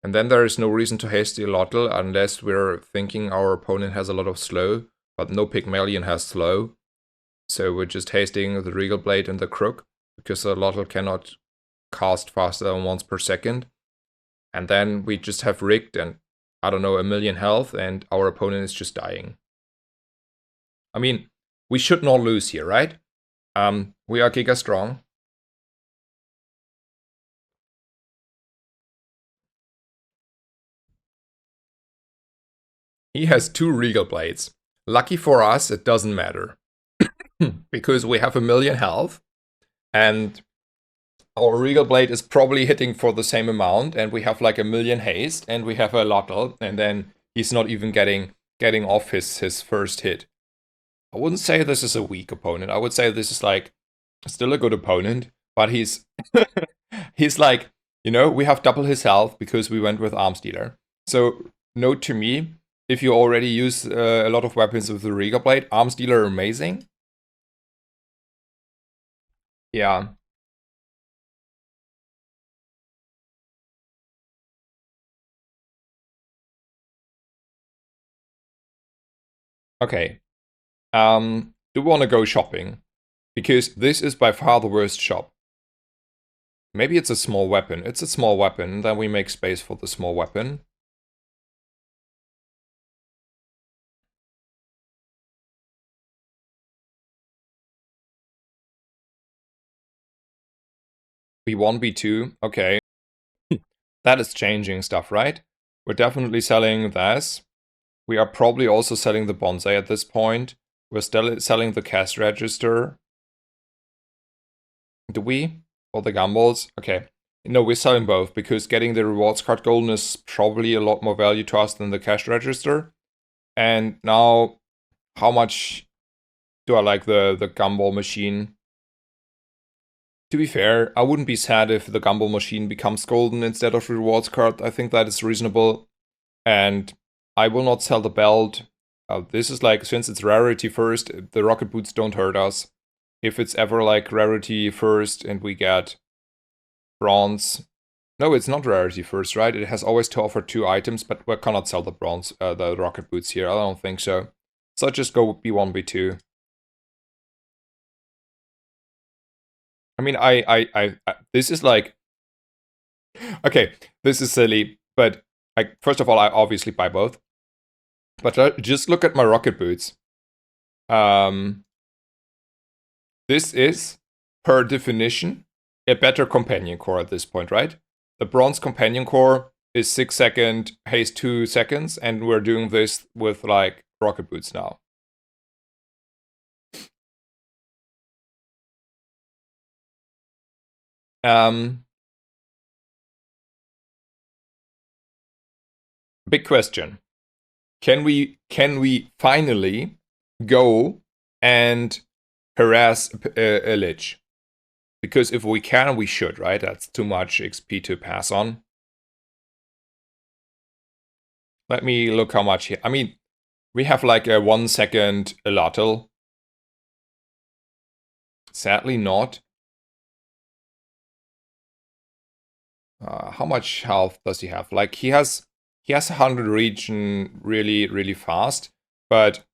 And then there is no reason to haste the Allotl unless we're thinking our opponent has a lot of slow, but no Pygmalion has slow. So we're just hasting the Regal Blade and the Crook, because the Allotl cannot cast faster than once per second. And then we just have rigged and, I don't know, 1,000,000 health, and our opponent is just dying. I mean, we should not lose here, right? We are Giga strong. He has 2 Regal Blades. Lucky for us, it doesn't matter. Because we have 1,000,000 health, and our Regal Blade is probably hitting for the same amount, and we have like 1,000,000 haste, and we have a Allotl, and then he's not even getting off his first hit. I wouldn't say this is a weak opponent. I would say this is like still a good opponent, but he's he's like, you know, we have double his health because we went with Arms Dealer. So note to me, if you already use a lot of weapons with the Regal Blade, Arms Dealer amazing. Yeah. Okay. Do we want to go shopping? Because this is by far the worst shop. Maybe it's a small weapon. It's a small weapon, then we make space for the small weapon. B1, B2, okay. That is changing stuff, right? We're definitely selling this. We are probably also selling the bonsai at this point. We're still selling the cash register. Do we? Or the gumballs? Okay. No, we're selling both, because getting the rewards card golden is probably a lot more value to us than the cash register. And now, how much do I like the gumball machine? To be fair, I wouldn't be sad if the gumball machine becomes golden instead of rewards card. I think that is reasonable. And I will not sell the belt. This is like, since it's rarity first, the rocket boots don't hurt us. If it's ever like rarity first and we get bronze. No, it's not rarity first, right? It has always to offer 2 items, but we cannot sell the bronze, the rocket boots here. I don't think so. So I'll just go B1, B2. I mean, I this is like, okay, this is silly, but first of all, I obviously buy both. But just look at my rocket boots. This is, per definition, a better companion core at this point, right? The bronze companion core is 6 second, haste 2 seconds, and we're doing this with like rocket boots now. Big question. Can we finally go and harass a lich? Because if we can, we should, right? That's too much XP to pass on. Let me look how much here. I mean, we have like a 1 second allotl. Sadly not. How much health does he have? Like he has 100 regen really, really fast, but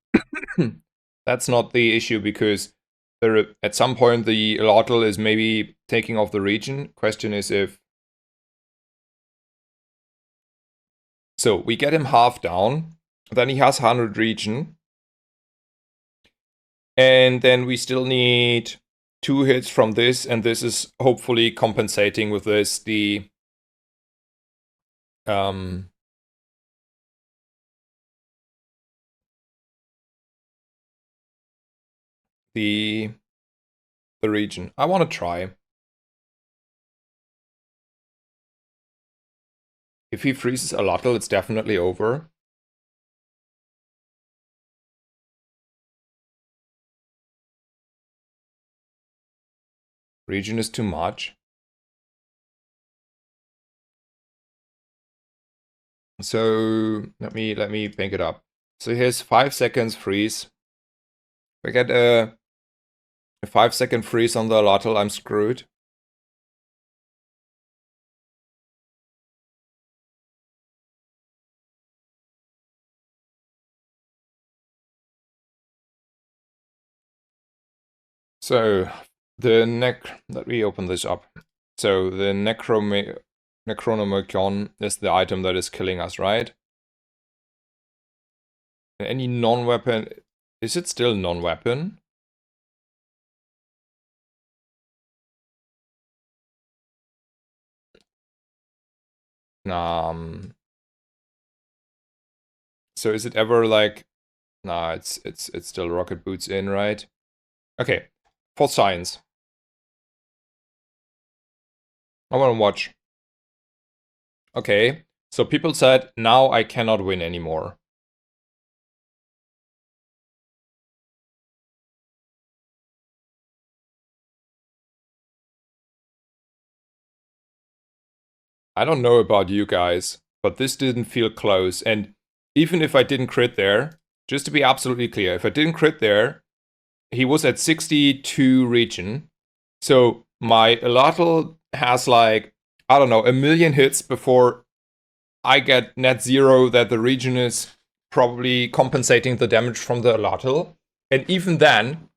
that's not the issue because there, at some point the allotl is maybe taking off the regen. Question is if... So we get him half down, then he has 100 regen, and then we still need 2 hits from this, and this is hopefully compensating with this the region. I want to try. If he freezes a Allotl, it's definitely over. Region is too much. So let me pick it up. So here's 5 seconds freeze. If I get a 5 second freeze on the Allotl, I'm screwed. So the let me open this up. So the Necronomicon is the item that is killing us, right? Any non-weapon, is it still non-weapon? So is it ever like, nah, it's still rocket boots in, right? Okay, for science. I want to watch. Okay, so people said, now I cannot win anymore. I don't know about you guys, but this didn't feel close. And even if I didn't crit there, just to be absolutely clear, if I didn't crit there, he was at 62 regen. So my Allotl has like, I don't know, 1,000,000 hits before I get net 0 that the regen is probably compensating the damage from the Allotl. And even then,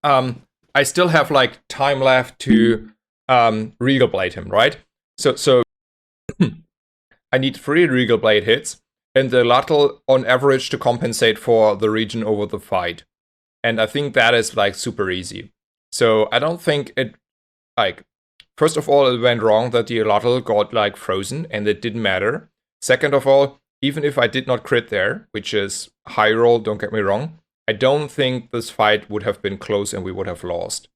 I still have like time left to Regal Blade him, right? So I need 3 Regal Blade hits and the Allotl on average to compensate for the regen over the fight. And I think that is like super easy. So I don't think it, like, first of all, it went wrong that the Allotl got like frozen and it didn't matter. Second of all, even if I did not crit there, which is high roll, don't get me wrong, I don't think this fight would have been close and we would have lost.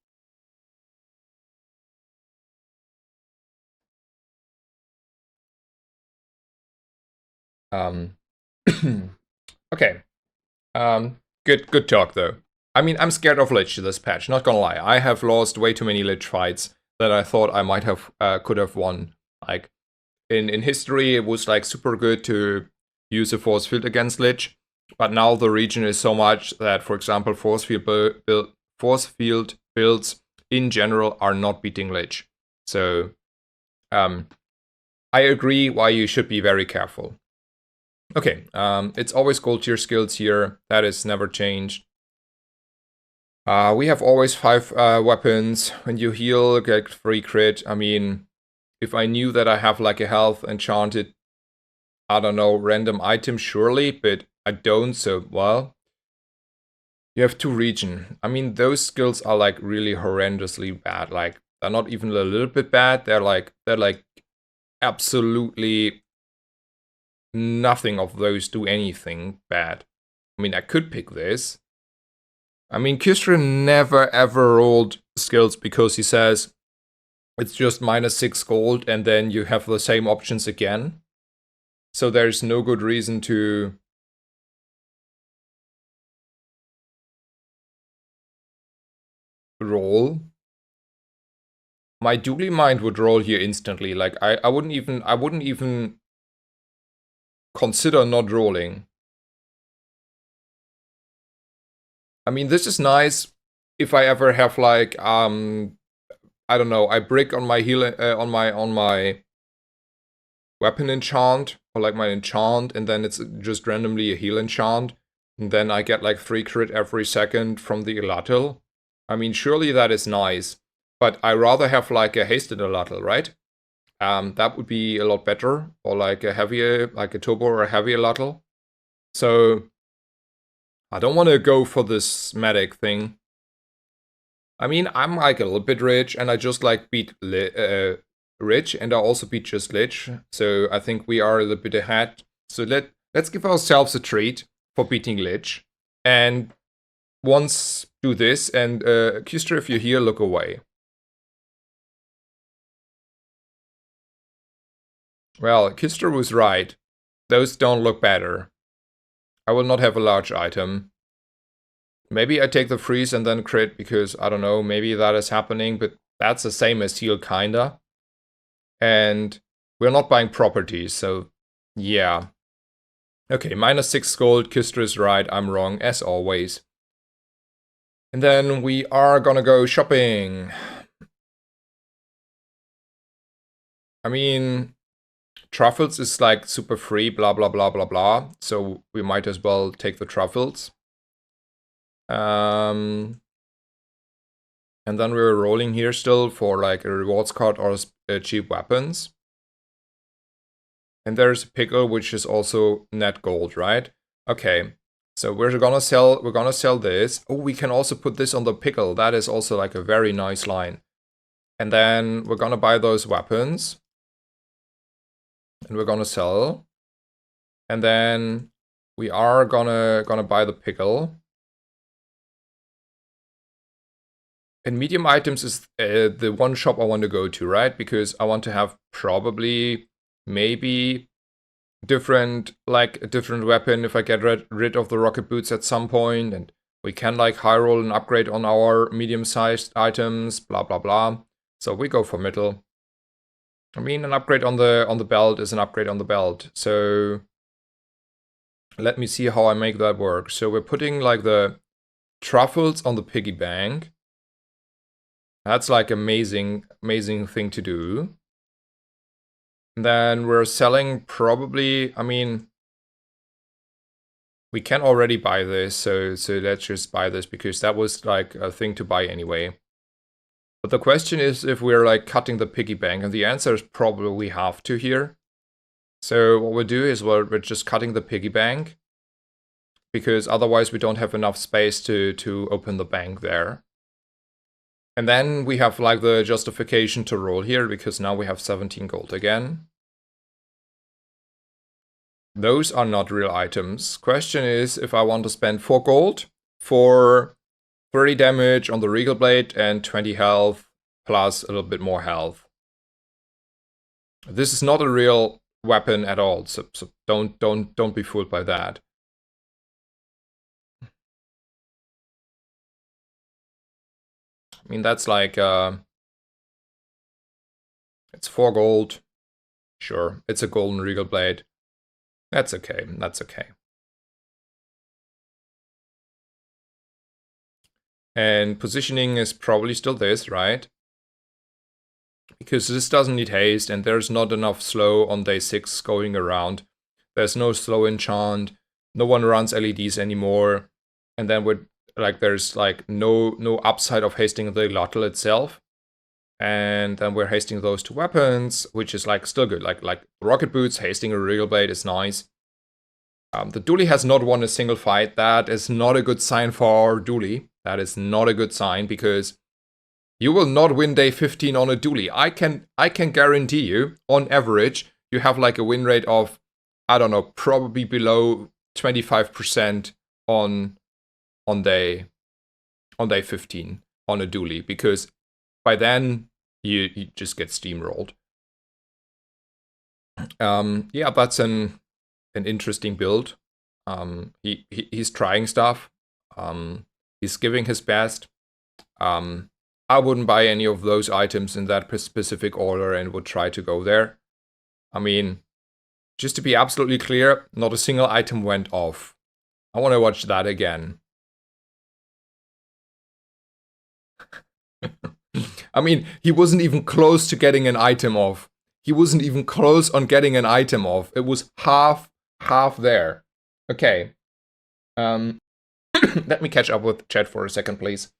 Okay. Good talk though. I mean, I'm scared of Lich this patch, not gonna lie. I have lost way too many Lich fights that I thought I might have, could have won. Like, in history, it was like super good to use a force field against Lich, but now the region is so much that, for example, force field builds in general are not beating Lich. So, I agree why you should be very careful. Okay, it's always gold tier skills here. That is never changed. We have always 5 weapons. When you heal, get free crit. I mean, if I knew that I have like a health enchanted, I don't know, random item, surely, but I don't, so, well. You have 2 regen. I mean, those skills are like really horrendously bad. Like, they're not even a little bit bad. They're like absolutely nothing of those do anything bad. I mean, I could pick this. I mean, Kistra never ever rolled skills because he says it's just -6 gold and then you have the same options again. So there's no good reason to roll. My Doogly Mind would roll here instantly. Like I wouldn't even consider not rolling. I mean, this is nice if I ever have like I don't know, I brick on my heal on my weapon enchant or like my enchant, and then it's just randomly a heal enchant, and then I get like 3 crit every second from the Elatil. I mean, surely that is nice, but I rather have like a hasted Elatil, right? That would be a lot better, or like a heavier, like a turbo or a heavy Elatil. So I don't want to go for this medic thing. I mean, I'm like a little bit rich, and I just like beat Rich, and I also beat just Lich, so I think we are a little bit ahead. So let's give ourselves a treat for beating Lich, and once do this, and Kistra, if you're here, look away. Well, Kistra was right. Those don't look better. I will not have a large item. Maybe I take the freeze and then crit, because, I don't know, maybe that is happening, but that's the same as heal, kinda. And we're not buying properties, so yeah. Okay, -6 gold, Kistra is right, I'm wrong, as always. And then we are gonna go shopping. I mean, truffles is like super free, blah blah blah blah blah, so we might as well take the truffles. And then we're rolling here still for like a rewards card or cheap weapons. And there's a pickle, which is also net gold, right? Okay, so we're gonna sell this. Oh, we can also put this on the pickle. That is also like a very nice line. And then we're gonna buy those weapons. And we're gonna sell. And then we are gonna buy the pickle. And medium items is the one shop I want to go to, right? Because I want to have probably, maybe, a different weapon if I get rid of the rocket boots at some point, and we can like high roll and upgrade on our medium-sized items, blah blah blah. So we go for middle. I mean, an upgrade on the belt is an upgrade on the belt. So let me see how I make that work. So we're putting like the truffles on the piggy bank. That's like amazing thing to do. And then we're selling probably, I mean, we can already buy this, so let's just buy this, because that was like a thing to buy anyway. But the question is if we're like cutting the piggy bank, and the answer is probably we have to here. So what we'll do is we're just cutting the piggy bank, because otherwise we don't have enough space to open the bank there. And then we have like the justification to roll here, because now we have 17 gold again. Those are not real items. Question is if I want to spend 4 gold for 30 damage on the Regal Blade and 20 health plus a little bit more health. This is not a real weapon at all, so don't be fooled by that. I mean, that's like, it's 4 gold. Sure, it's a golden regal blade. That's okay, that's okay. And positioning is probably still this, right? Because this doesn't need haste and there's not enough slow on day 6 going around. There's no slow enchant, no one runs LEDs anymore. And then we're like, there's like no upside of hasting the glottal itself. And then we're hasting those 2 weapons, which is like still good. Like rocket boots, hasting a regal blade is nice. The dually has not won a single fight. That is not a good sign for our dually. That is not a good sign because you will not win day 15 on a dually. I can guarantee you, on average, you have like a win rate of, I don't know, probably below 25% on day 15 on a dually, because by then you just get steamrolled. Yeah, that's an interesting build. He's trying stuff. He's giving his best. I wouldn't buy any of those items in that specific order and would try to go there. I mean, just to be absolutely clear, not a single item went off. I want to watch that again. I mean, he wasn't even close to getting an item off. He wasn't even close on getting an item off. It was half there. Okay. Let me catch up with chat for a second, please.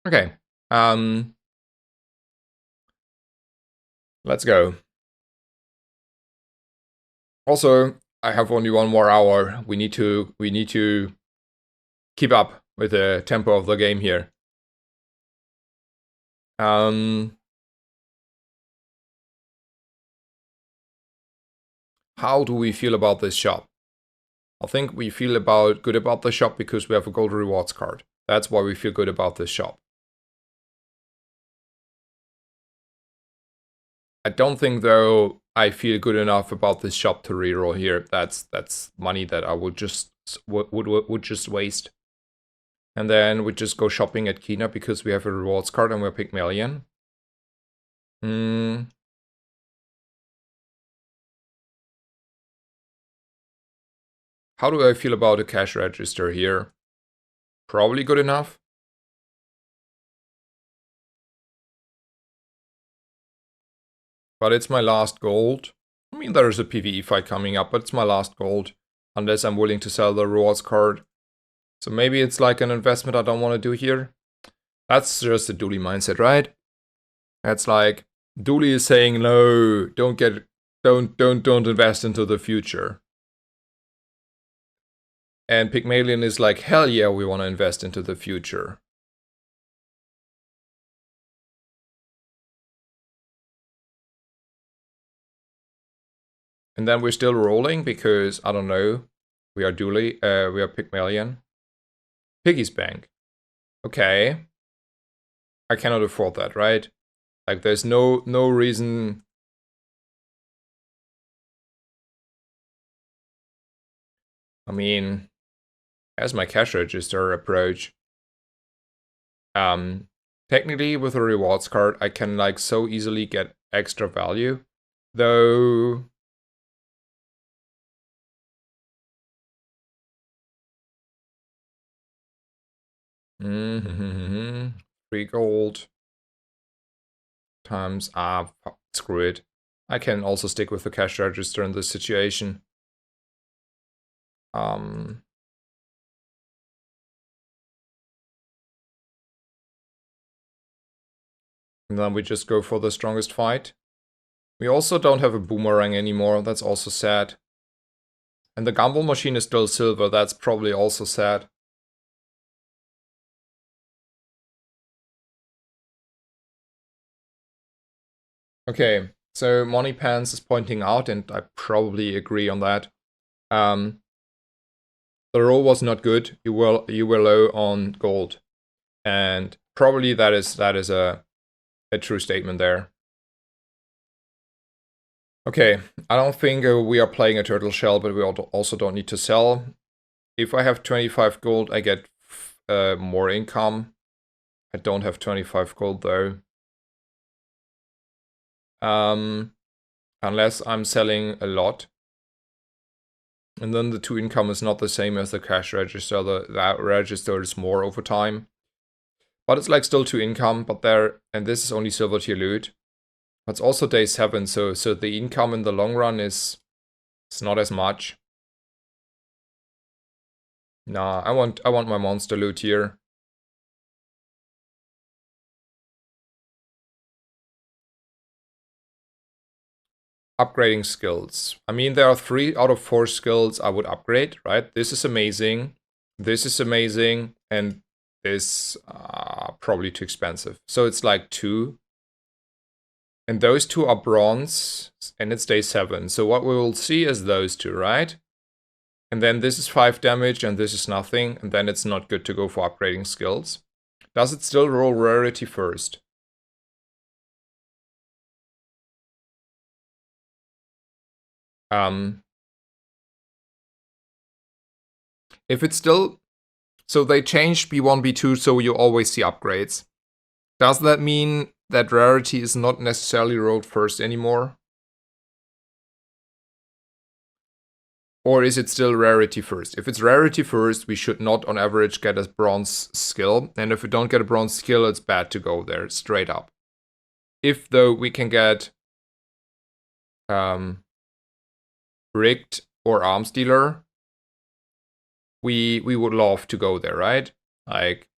Okay. Let's go. Also, I have only 1 more hour. We need to keep up with the tempo of the game here. How do we feel about this shop? I think we feel good about the shop because we have a gold rewards card. That's why we feel good about this shop. I don't think, though, I feel good enough about this shop to reroll here. That's money that I would just waste. And then we just go shopping at Kina because we have a rewards card and we're Pygmalion. How do I feel about a cash register here? Probably good enough. But it's my last gold. I mean, there is a PvE fight coming up, but it's my last gold. Unless I'm willing to sell the rewards card. So maybe it's like an investment I don't want to do here. That's just a dually mindset, right? That's like, dually is saying, no, don't invest into the future. And Pygmalion is like, hell yeah, we want to invest into the future. And then we're still rolling because, I don't know, we are Pygmalion. Piggy's Bank. Okay. I cannot afford that, right? Like, there's no reason. I mean, as my cash register approach, technically with a rewards card, I can like so easily get extra value, though. Mm-hmm. 3 gold times, screw it. I can also stick with the cash register in this situation. And then we just go for the strongest fight. We also don't have a boomerang anymore, that's also sad. And the gumball machine is still silver, that's probably also sad. Okay, so Money Pants is pointing out, and I probably agree on that. The roll was not good. You were low on gold, and probably that is a true statement there. Okay, I don't think we are playing a turtle shell, but we also don't need to sell. If I have 25 gold, I get more income. I don't have 25 gold though. Unless I'm selling a lot. And then the 2 income is not the same as the cash register. That register is more over time. But it's like still 2 income, but there, and this is only silver tier loot. It's also day 7, so the income in the long run is not as much. Nah, I want my monster loot here. Upgrading skills. I mean, there are 3 out of 4 skills I would upgrade, right? This is amazing. This is amazing. And this probably too expensive. So it's like 2. And those 2 are bronze. And it's day 7. So what we will see is those 2, right? And then this is 5 damage and this is nothing. And then it's not good to go for upgrading skills. Does it still roll rarity first? If it's still... So they changed B1, B2, so you always see upgrades. Does that mean that rarity is not necessarily rolled first anymore? Or is it still rarity first? If it's rarity first, we should not on average get a bronze skill. And if we don't get a bronze skill, it's bad to go there, straight up. If though we can get rigged or arms dealer, we would love to go there, right? Like,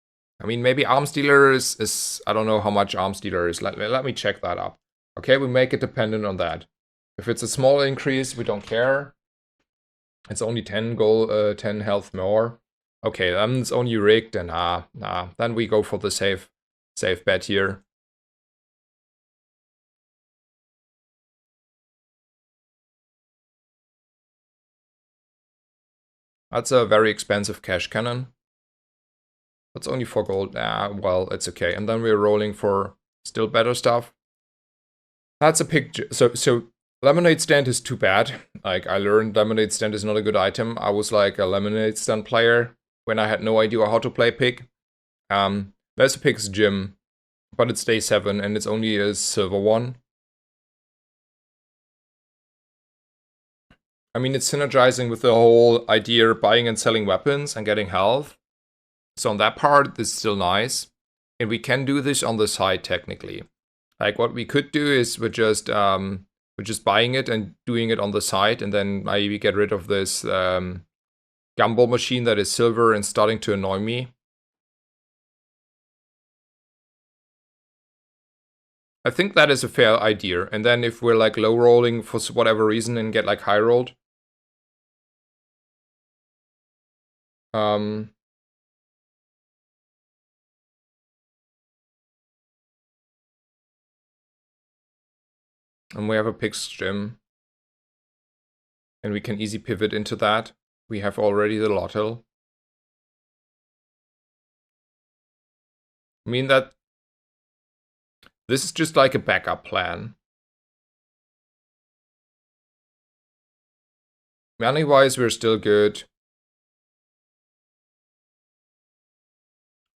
I mean, maybe arms dealer is I don't know how much arms dealer is. Let me check that up. Okay, we make it dependent on that. If it's a small increase, we don't care. It's only 10 gold, 10 health more. Okay, then it's only rigged, and then we go for the safe bet here. That's a very expensive cash cannon. That's only 4 gold. Well, it's okay. And then we're rolling for still better stuff. That's a picture. So lemonade stand is too bad. Like, I learned lemonade stand is not a good item. I was like a lemonade stand player when I had no idea how to play pig. There's a pig's gym, but it's day 7 and it's only a silver one. I mean, it's synergizing with the whole idea of buying and selling weapons and getting health. So on that part, this is still nice. And we can do this on the side technically. Like, what we could do is we're just buying it and doing it on the side, and then maybe get rid of this gumball machine that is silver and starting to annoy me. I think that is a fair idea. And then if we're like low rolling for whatever reason and get like high rolled, and we have a pig's gym, and we can easy pivot into that. We have already the lotto. I mean that this is just like a backup plan. Money-wise, we're still good.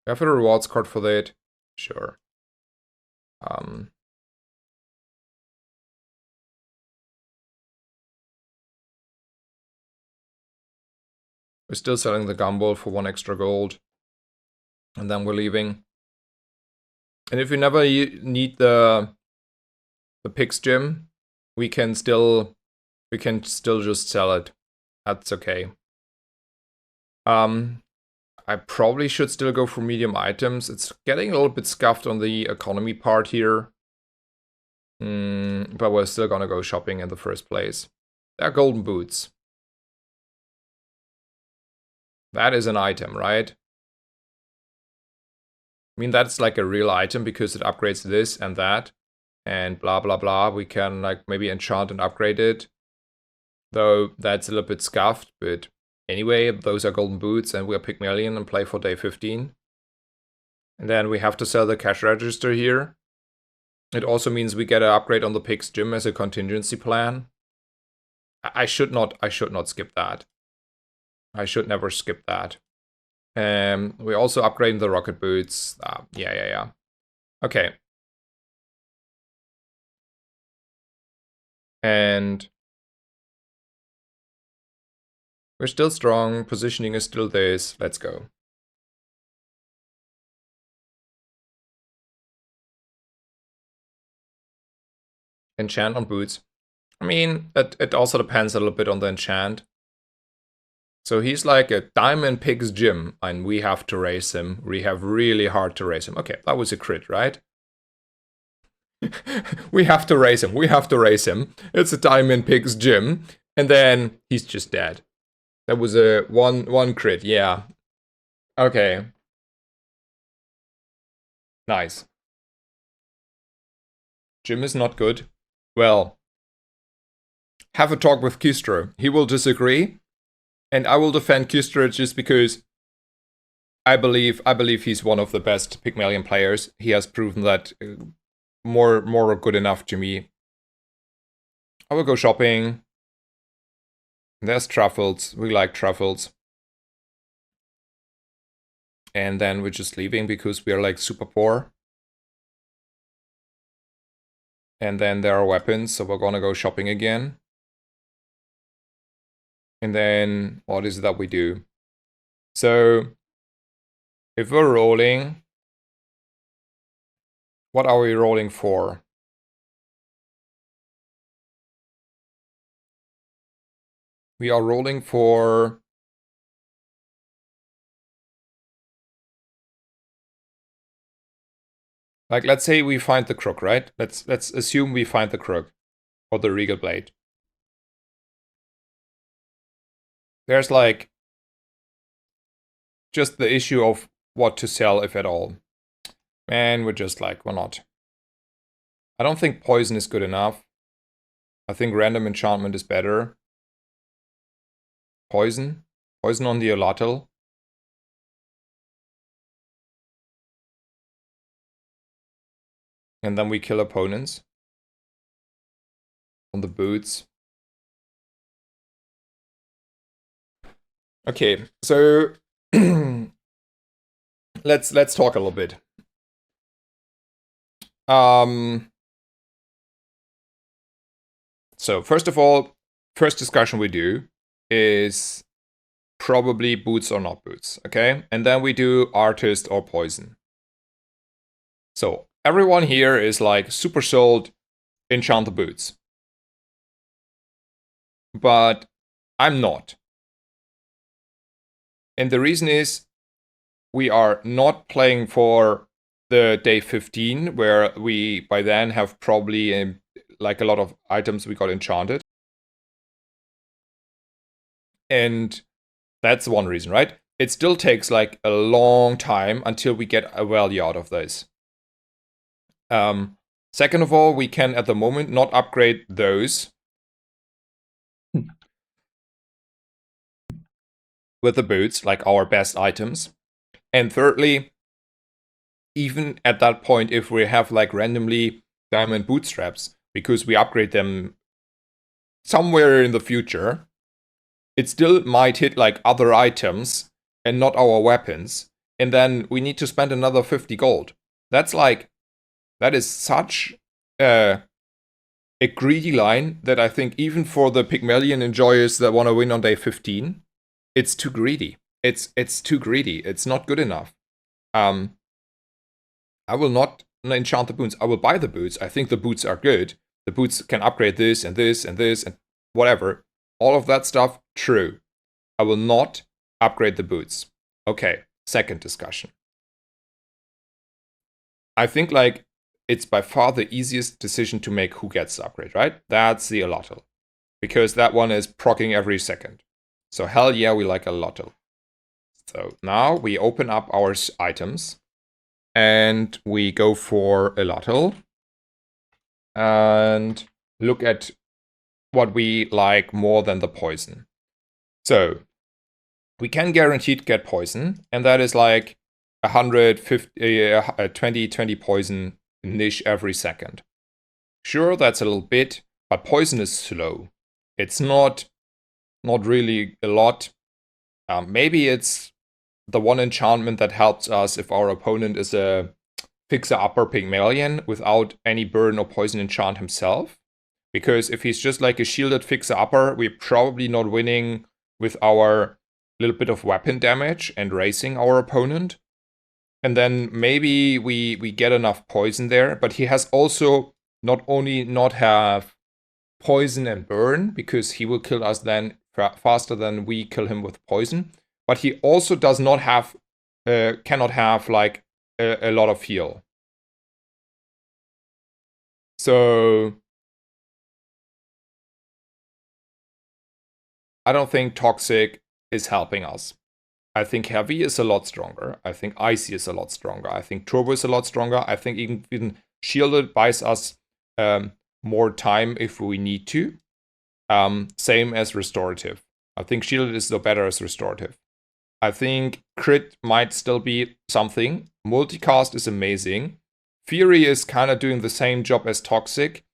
We have a rewards card for that. Sure. We're still selling the gumball for 1 extra gold. And then we're leaving. And if we never need the pig's gym, we can still just sell it. That's okay. I probably should still go for medium items. It's getting a little bit scuffed on the economy part here. But we're still gonna go shopping in the first place. They're golden boots. That is an item, right? I mean, that's like a real item because it upgrades this and that. And blah, blah, blah. We can like maybe enchant and upgrade it. Though that's a little bit scuffed, but anyway, those are golden boots and we're Pygmalion and play for day 15. And then we have to sell the cash register here. It also means we get an upgrade on the Pig's Gym as a contingency plan. I should not skip that. I should never skip that. We're also upgrading the rocket boots. Yeah. Okay. And we're still strong. Positioning is still this. Let's go. Enchant on boots. I mean, it also depends a little bit on the enchant. So he's like a Diamond Pig's Gym, and we have to race him. We have really hard to race him. Okay, that was a crit, right? We have to race him. We have to race him. It's a Diamond Pig's Gym, and then he's just dead. That was a one crit. Yeah. Okay. Nice. Gym is not good. Well, have a talk with Kistro. He will disagree. And I will defend Kistra just because I believe he's one of the best Pygmalion players. He has proven that more good enough to me. I will go shopping. There's truffles. We like truffles. And then we're just leaving because we are like super poor. And then there are weapons, so we're gonna go shopping again. And then what is it that we do? So if we're rolling, what are we rolling for? We are rolling for like, let's say we find the crook, right? Let's assume we find the crook or the regal blade. There's like just the issue of what to sell, if at all. And we're just like, why not? I don't think poison is good enough. I think random enchantment is better. Poison? Poison on the Elatl. And then we kill opponents. On the boots. Okay, so let's talk a little bit. So first of all, first discussion we do is probably boots or not boots, okay? And then we do artist or poison. So everyone here is like super sold, enchant the boots. But I'm not. And the reason is we are not playing for the day 15, where we by then have probably like a lot of items we got enchanted. And that's one reason, right? It still takes like a long time until we get a value out of this. Second of all, we can at the moment not upgrade those with the boots, like our best items. And thirdly, even at that point, if we have like randomly diamond bootstraps, because we upgrade them somewhere in the future, it still might hit like other items and not our weapons. And then we need to spend another 50 gold. That's like, that is such a greedy line that I think even for the Pygmalion enjoyers that want to win on day 15, it's too greedy. It's too greedy. It's not good enough. I will not enchant the boots. I will buy the boots. I think the boots are good. The boots can upgrade this and this and this and whatever. All of that stuff, true. I will not upgrade the boots. Okay, second discussion. I think like it's by far the easiest decision to make who gets the upgrade, right? That's the Elatl. Because that one is proccing every second. So hell yeah, we like Elatl. So now we open up our items and we go for a lottle and look at what we like more than the poison. So we can guaranteed get poison, and that is like 20 poison niche every second. Sure, that's a little bit, but poison is slow. It's not really a lot. Maybe it's the one enchantment that helps us if our opponent is a fixer-upper Pygmalion without any burn or poison enchant himself. Because if he's just like a shielded fixer-upper, we're probably not winning with our little bit of weapon damage and racing our opponent. And then maybe we get enough poison there, but he has also not only not have poison and burn, because he will kill us then faster than we kill him with poison, but he also does not have, cannot have like a lot of heal. So I don't think Toxic is helping us. I think Heavy is a lot stronger. I think Icy is a lot stronger. I think Turbo is a lot stronger. I think even Shielded buys us more time if we need to. Same as Restorative. I think Shielded is still better as Restorative. I think Crit might still be something. Multicast is amazing. Fury is kind of doing the same job as Toxic.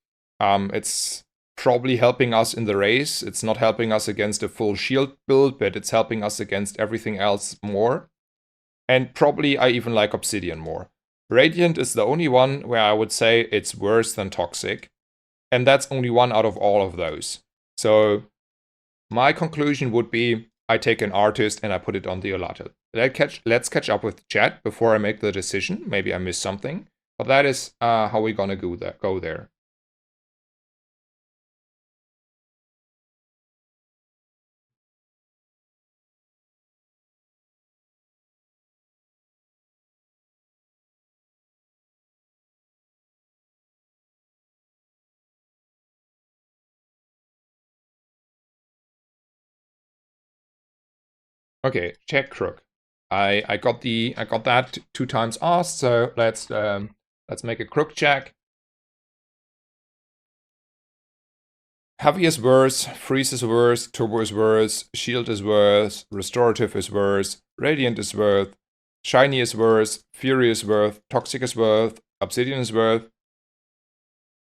It's probably helping us in the race. It's not helping us against a full shield build, but it's helping us against everything else more. And probably I even like Obsidian more. Radiant is the only one where I would say it's worse than Toxic. And that's only one out of all of those. So my conclusion would be I take an artist and I put it on the Olata. Let's catch up with chat before I make the decision. Maybe I missed something. But that is how we're gonna go there. Okay, check crook. I got that 2 times asked, so let's make a crook check. Heavy is worse, Freeze is worse, Turbo is worse, Shield is worse, Restorative is worse, Radiant is worse, Shiny is worse, Fury is worse, Toxic is worse, Obsidian is worse.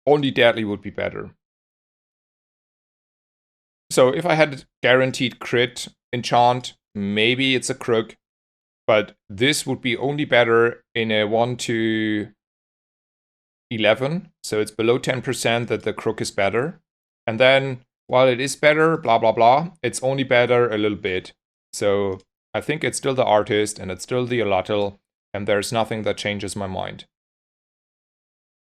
Only Deadly would be better. So if I had guaranteed crit enchant, maybe it's a crook, but this would be only better in a 1 to 11, so it's below 10% that the crook is better. And then, while it is better, blah blah blah, it's only better a little bit. So I think it's still the artist, and it's still the Olatil, and there's nothing that changes my mind.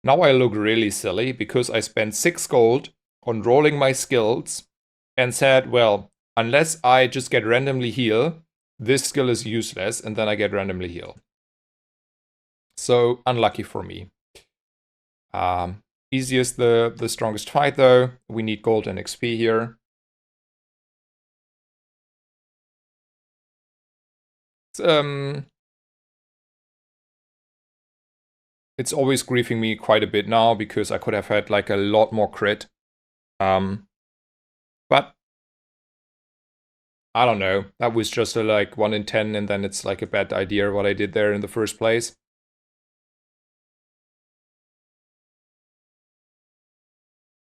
Now I look really silly, because I spent 6 gold on rolling my skills, and said, well, unless I just get randomly heal, this skill is useless, and then I get randomly heal. So, unlucky for me. Easiest the strongest fight, though. We need gold and XP here. It's always griefing me quite a bit now, because I could have had like a lot more crit. But I don't know. That was just a like 1 in 10, and then it's like a bad idea what I did there in the first place.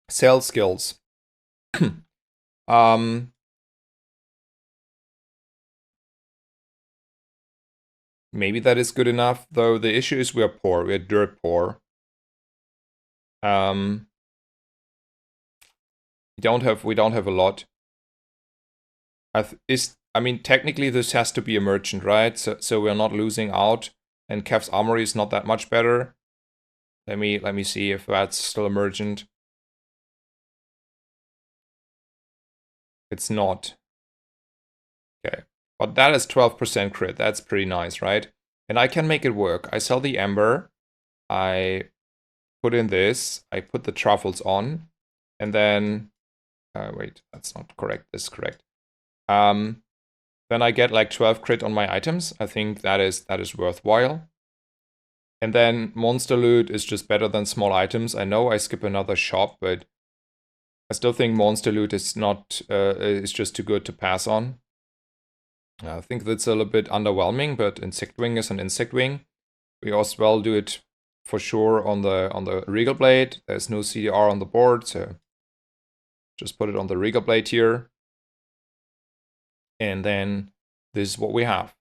Sales skills. Maybe that is good enough, though the issue is we're poor. We're dirt poor. We don't have a lot. I mean, technically this has to be a merchant, right? So we're not losing out, and Kev's armory is not that much better. Let me see if that's still a merchant. It's not. Okay, but that is 12% crit. That's pretty nice, right? And I can make it work. I sell the Ember. I put in this. I put the truffles on, and then wait, that's not correct. This is correct. then I get like 12 crit on my items. I think that is worthwhile. And then monster loot is just better than small items. I know I skip another shop, but I still think monster loot is not is just too good to pass on. I think that's a little bit underwhelming, but insect wing is an insect wing. We also well do it for sure on the Regal Blade. There's no CDR on the board, so just put it on the Regal Blade here. And then this is what we have.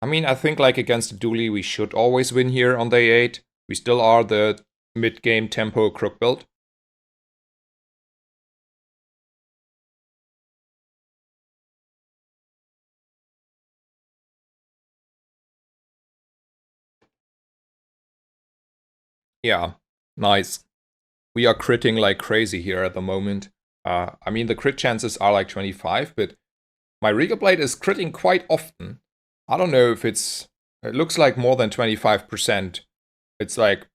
I mean, I think like against the Dooley, we should always win here on day 8. We still are the mid-game tempo crook build. Yeah, nice. We are critting like crazy here at the moment. I mean, the crit chances are like 25, but my Regal Blade is critting quite often. I don't know if it looks like more than 25%. It's like,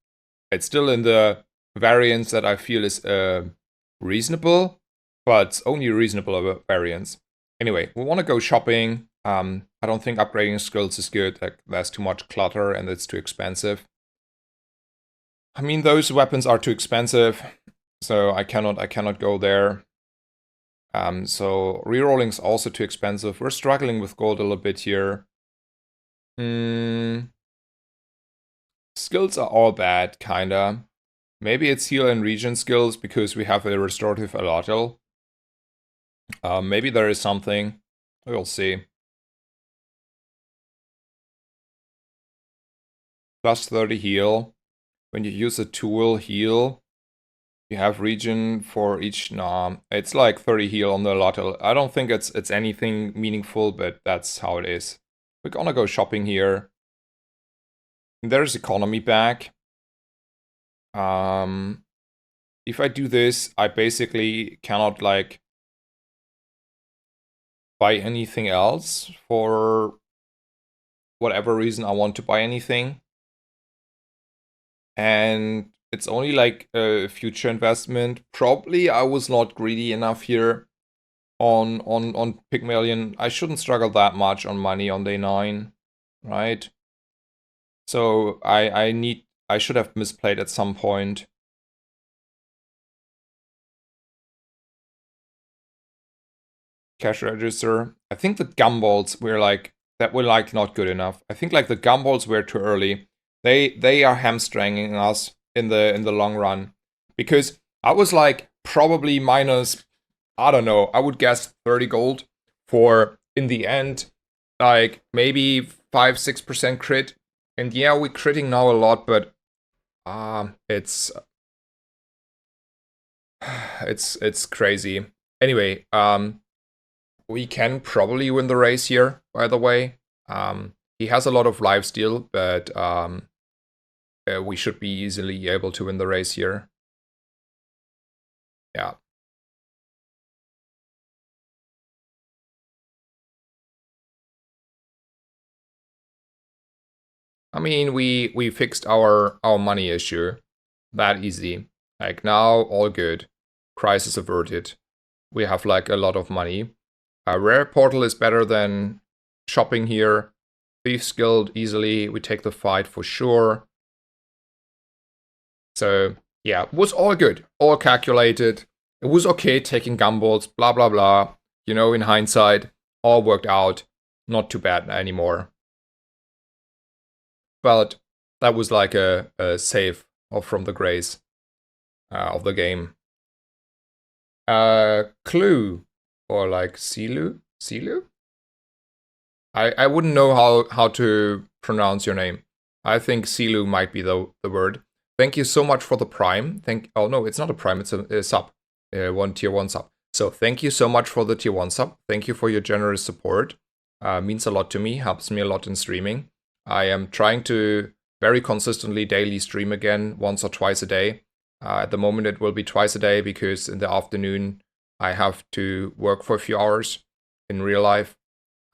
it's still in the variance that I feel is reasonable, but it's only reasonable variance. Anyway, we want to go shopping. I don't think upgrading skills is good. Like, there's too much clutter and it's too expensive. I mean, those weapons are too expensive, so I cannot go there. So rerolling is also too expensive. We're struggling with gold a little bit here. Skills are all bad, kinda. Maybe it's heal and regen skills because we have a restorative allotl. Maybe there is something. We'll see. Plus 30 heal. When you use a tool, heal. You have regen for each. Nah, it's like 30 heal on the allotl. I don't think it's anything meaningful, but that's how it is. We're gonna go shopping here. There's economy back. If I do this, I basically cannot like buy anything else for whatever reason I want to buy anything. And it's only like a future investment. Probably I was not greedy enough here on Pygmalion. I shouldn't struggle that much on money on day 9, right? So I should have misplayed at some point. Cash register. I think the gumballs were like not good enough. I think like the gumballs were too early. They are hamstringing us in the long run, because I was like probably minus, I don't know, I would guess 30 gold for in the end like maybe 5-6% crit. And yeah, we're critting now a lot, but it's it's crazy. Anyway, we can probably win the race here, by the way. He has a lot of lifesteal, but we should be easily able to win the race here. Yeah. I mean, we fixed our money issue. That easy. Like now, all good. Crisis averted. We have like a lot of money. Rare Portal is better than shopping here. Thief's Guild easily. We take the fight for sure. So yeah, it was all good. All calculated. It was okay taking gumballs, blah blah blah. You know, in hindsight, all worked out. Not too bad anymore. But that was like a save off from the grace of the game. Clue. Or like Silu? Silu? I wouldn't know how to pronounce your name. I think Silu might be the word. Thank you so much for the prime. Oh no, it's not a prime, it's a sub. One tier 1 sub. So thank you so much for the tier 1 sub. Thank you for your generous support. Means a lot to me, helps me a lot in streaming. I am trying to very consistently daily stream again, once or twice a day. At the moment it will be twice a day because in the afternoon I have to work for a few hours in real life.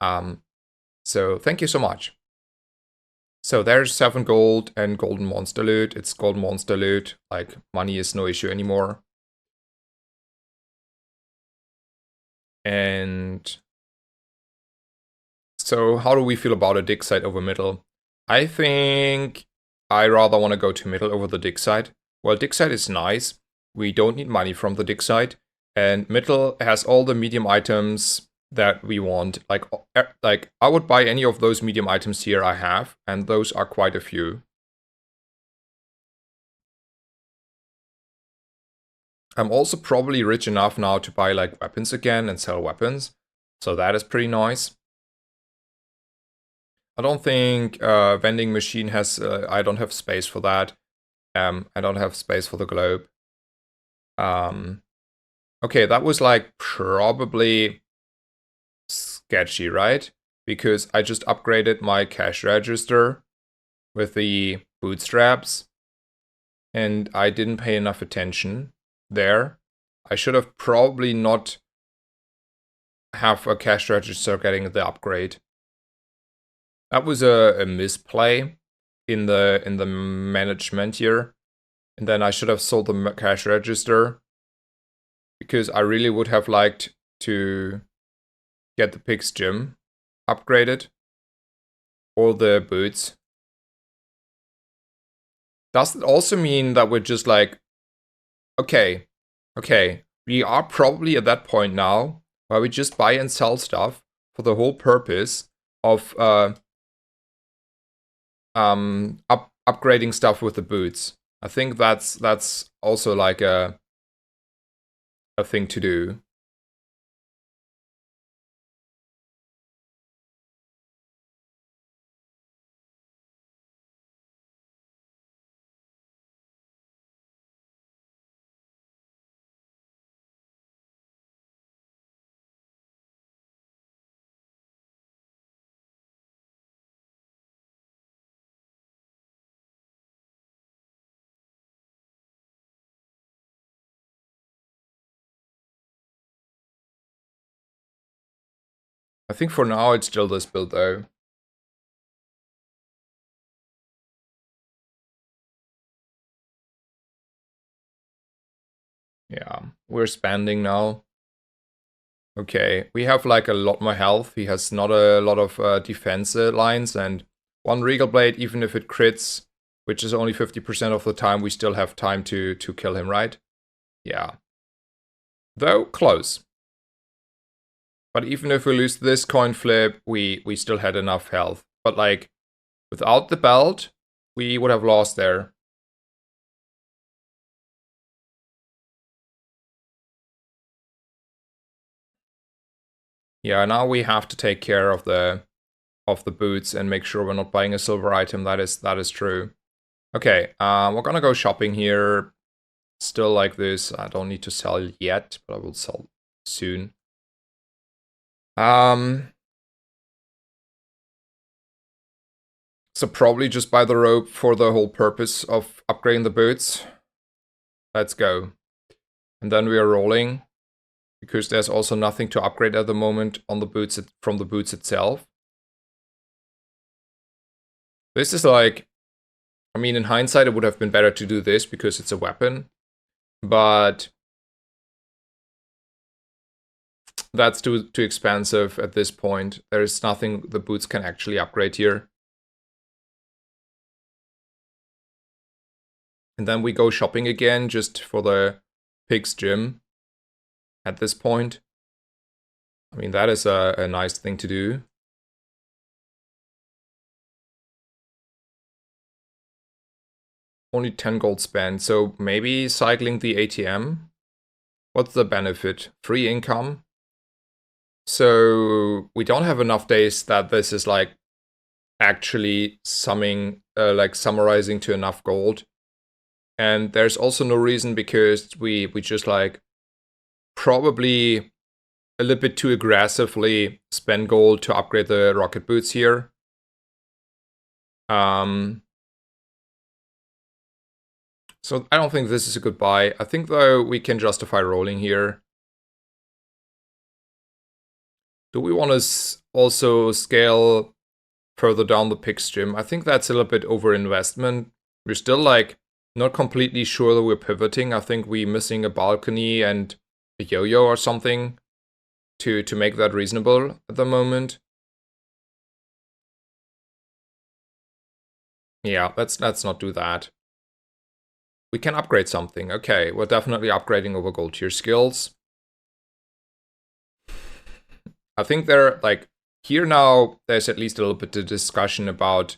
So thank you so much. So there's 7 gold and golden monster loot. It's golden monster loot. Like, money is no issue anymore. And So how do we feel about a dig site over middle? I think I rather want to go to middle over the dig site. Well, dig site is nice. We don't need money from the dig site. And middle has all the medium items that we want. Like I would buy any of those medium items here I have, and those are quite a few. I'm also probably rich enough now to buy like weapons again and sell weapons. So that is pretty nice. I don't think vending machine has, I don't have space for that. I don't have space for the globe. Okay, that was like probably sketchy, right? Because I just upgraded my cash register with the bootstraps and I didn't pay enough attention there. I should have probably not have a cash register getting the upgrade. That was a misplay in the management here. And then I should have sold the cash register because I really would have liked to get the pig's gym upgraded or the boots. Does it also mean that we're just like, okay, we are probably at that point now where we just buy and sell stuff for the whole purpose of upgrading stuff with the boots. I think that's also like a thing to do. I think for now it's still this build though. Yeah, we're spending now. Okay, we have like a lot more health. He has not a lot of defense lines, and one Regal Blade, even if it crits, which is only 50% of the time, we still have time to kill him, right? Yeah. Though, close. But even if we lose this coin flip, we still had enough health. But like, without the belt, we would have lost there. Yeah, now we have to take care of the boots and make sure we're not buying a silver item. That is true. Okay, we're gonna go shopping here. Still like this. I don't need to sell yet, but I will sell soon. So probably just buy the rope for the whole purpose of upgrading the boots. Let's go. And then we are rolling, because there's also nothing to upgrade at the moment on the boots from the boots itself. This is like, I mean, in hindsight, it would have been better to do this because it's a weapon, but that's too expensive at this point. There is nothing the boots can actually upgrade here. And then we go shopping again just for the pig's gym at this point. I mean, that is a nice thing to do. Only 10 gold spent, so maybe cycling the ATM? What's the benefit? Free income? So we don't have enough days that this is like actually summarizing to enough gold. And there's also no reason, because we just like probably a little bit too aggressively spend gold to upgrade the rocket boots here. So I don't think this is a good buy. I think though we can justify rolling here. Do we want to also scale further down the pig's gym? I think that's a little bit over investment. We're still like not completely sure that we're pivoting. I think we're missing a balcony and a yo-yo or something to make that reasonable at the moment. Yeah, let's not do that. We can upgrade something. Okay, we're definitely upgrading over gold tier skills. I think there, like, here now, there's at least a little bit of discussion about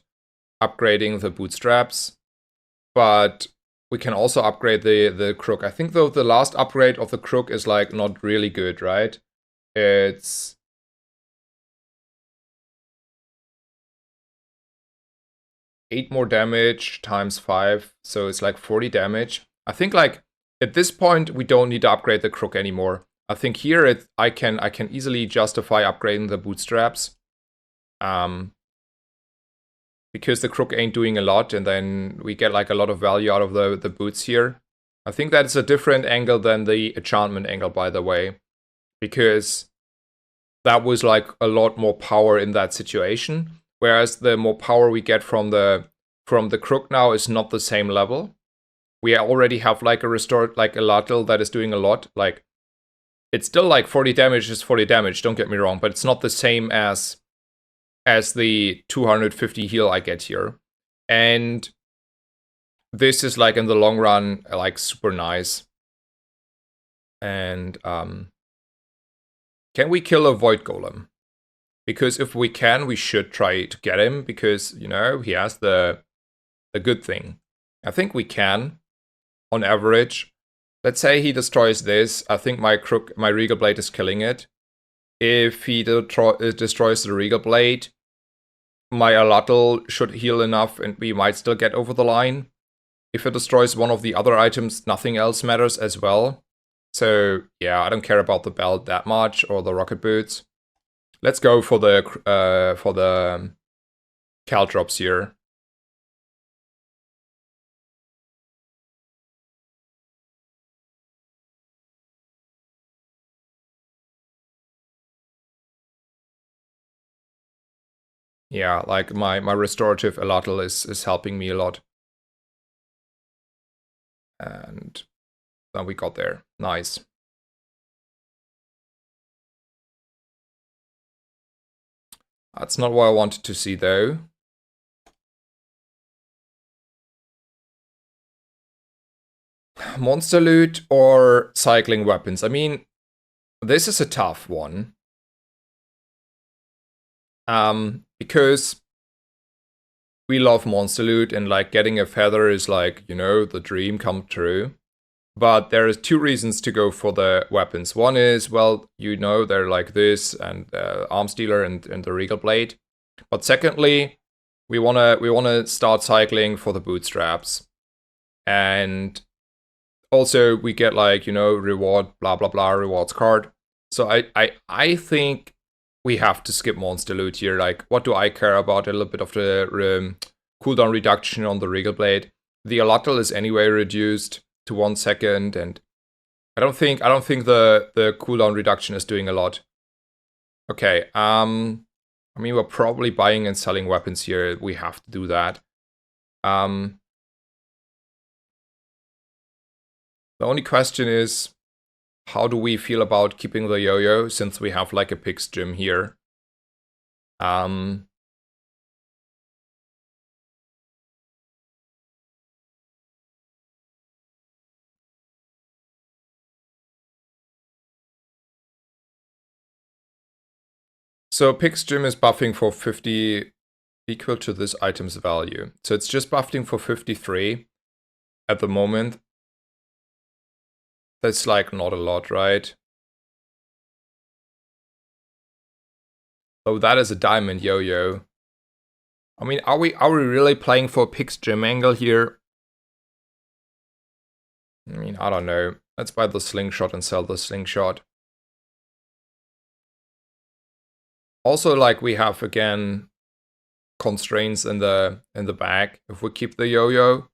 upgrading the bootstraps, but we can also upgrade the crook. I think, though, the last upgrade of the crook is, like, not really good, right? It's 8 more damage times 5, so it's like 40 damage. I think, like, at this point, we don't need to upgrade the crook anymore. I think here I can easily justify upgrading the bootstraps. Because the crook ain't doing a lot, and then we get like a lot of value out of the boots here. I think that's a different angle than the enchantment angle, by the way, because that was like a lot more power in that situation, whereas the more power we get from the crook now is not the same level. We already have like a restored, like a Latil that is doing a lot. Like, it's still like 40 damage is 40 damage, don't get me wrong, but it's not the same as the 250 heal I get here. And this is like in the long run, like super nice. And can we kill a Void Golem? Because if we can, we should try to get him, because, you know, he has the good thing. I think we can, on average. Let's say he destroys this. I think my Regal Blade is killing it. If he destroys the Regal Blade, my Aladdel should heal enough and we might still get over the line. If it destroys one of the other items, nothing else matters as well. So yeah, I don't care about the belt that much, or the rocket boots. Let's go for the Caltrops here. Yeah, like my restorative Aladdel is helping me a lot. And then we got there. Nice. That's not what I wanted to see, though. Monster loot or cycling weapons? I mean, this is a tough one. Because we love monster loot, and like getting a feather is like, you know, the dream come true. But there is 2 reasons to go for the weapons. One is, well, you know, they're like this, and Arms Dealer and the Regal Blade. But secondly, we wanna start cycling for the bootstraps. And also we get, like, you know, reward, blah blah blah, rewards card. So I think we have to skip monster loot here. Like, what do I care about? A little bit of the cooldown reduction on the Regal Blade. The Aladdel is anyway reduced to 1 second, and I don't think the cooldown reduction is doing a lot. Okay, I mean, we're probably buying and selling weapons here. We have to do that. The only question is, how do we feel about keeping the yo-yo, since we have like a pig's gym here? So pig's gym is buffing for 50, equal to this item's value. So it's just buffing for 53 at the moment. That's like not a lot, right? Oh, that is a diamond yo-yo. I mean, are we really playing for a pig's gym angle here? I mean, I don't know. Let's buy the slingshot and sell the slingshot. Also, like, we have again constraints in the bag. If we keep the yo-yo,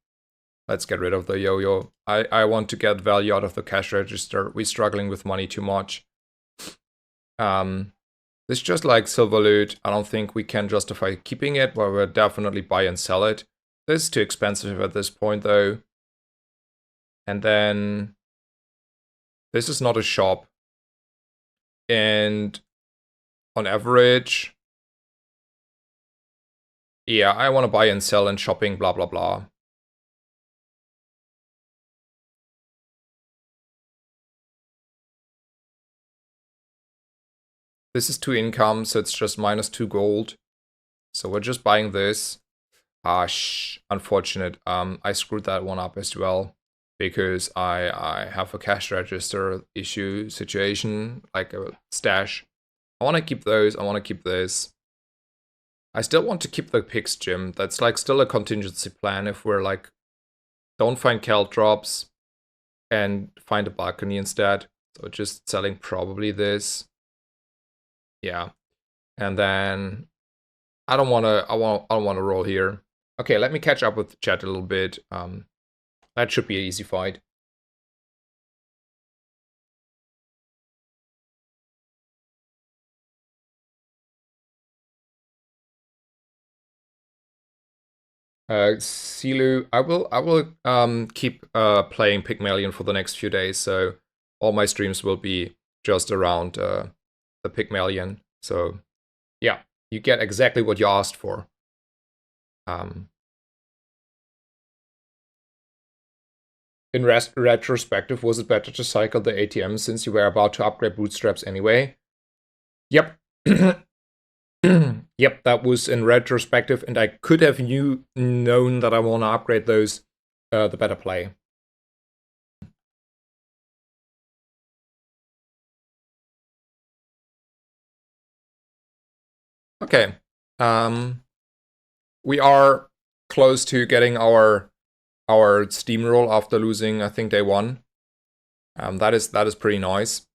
let's get rid of the yo-yo. I want to get value out of the cash register. We're struggling with money too much. This just like silver loot. I don't think we can justify keeping it, but we'll definitely buy and sell it. This is too expensive at this point, though. And then this is not a shop. And on average, Yeah, I want to buy and sell and shopping, blah, blah, blah. This is 2 income, so it's just -2 gold. So we're just buying this. Unfortunate. I screwed that one up as well because I have a cash register issue situation, like a stash. I want to keep those. I want to keep this. I still want to keep the pigs gym. That's like still a contingency plan if we're like don't find caltrops and find a balcony instead. So just selling probably this. Yeah. And then I don't wanna roll here. Okay, let me catch up with chat a little bit. That should be an easy fight. Silu, I will keep playing Pygmalion for the next few days, so all my streams will be just around the Pygmalion. So yeah, you get exactly what you asked for. In retrospective, was it better to cycle the ATM since you were about to upgrade bootstraps anyway? Yep. Yep, that was in retrospective, and I could have known that I want to upgrade those, the better play. Okay, we are close to getting our steamroll after losing, I think, day 1. That is pretty nice.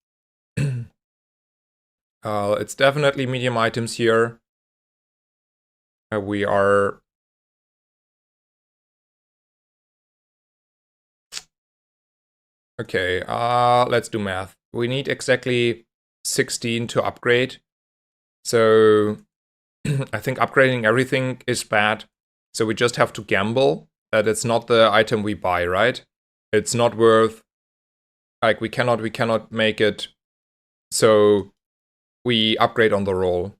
It's definitely medium items here. We are... Okay, let's do math. We need exactly 16 to upgrade. So I think upgrading everything is bad. So we just have to gamble that it's not the item we buy, right? It's not worth... Like, we cannot make it so we upgrade on the roll.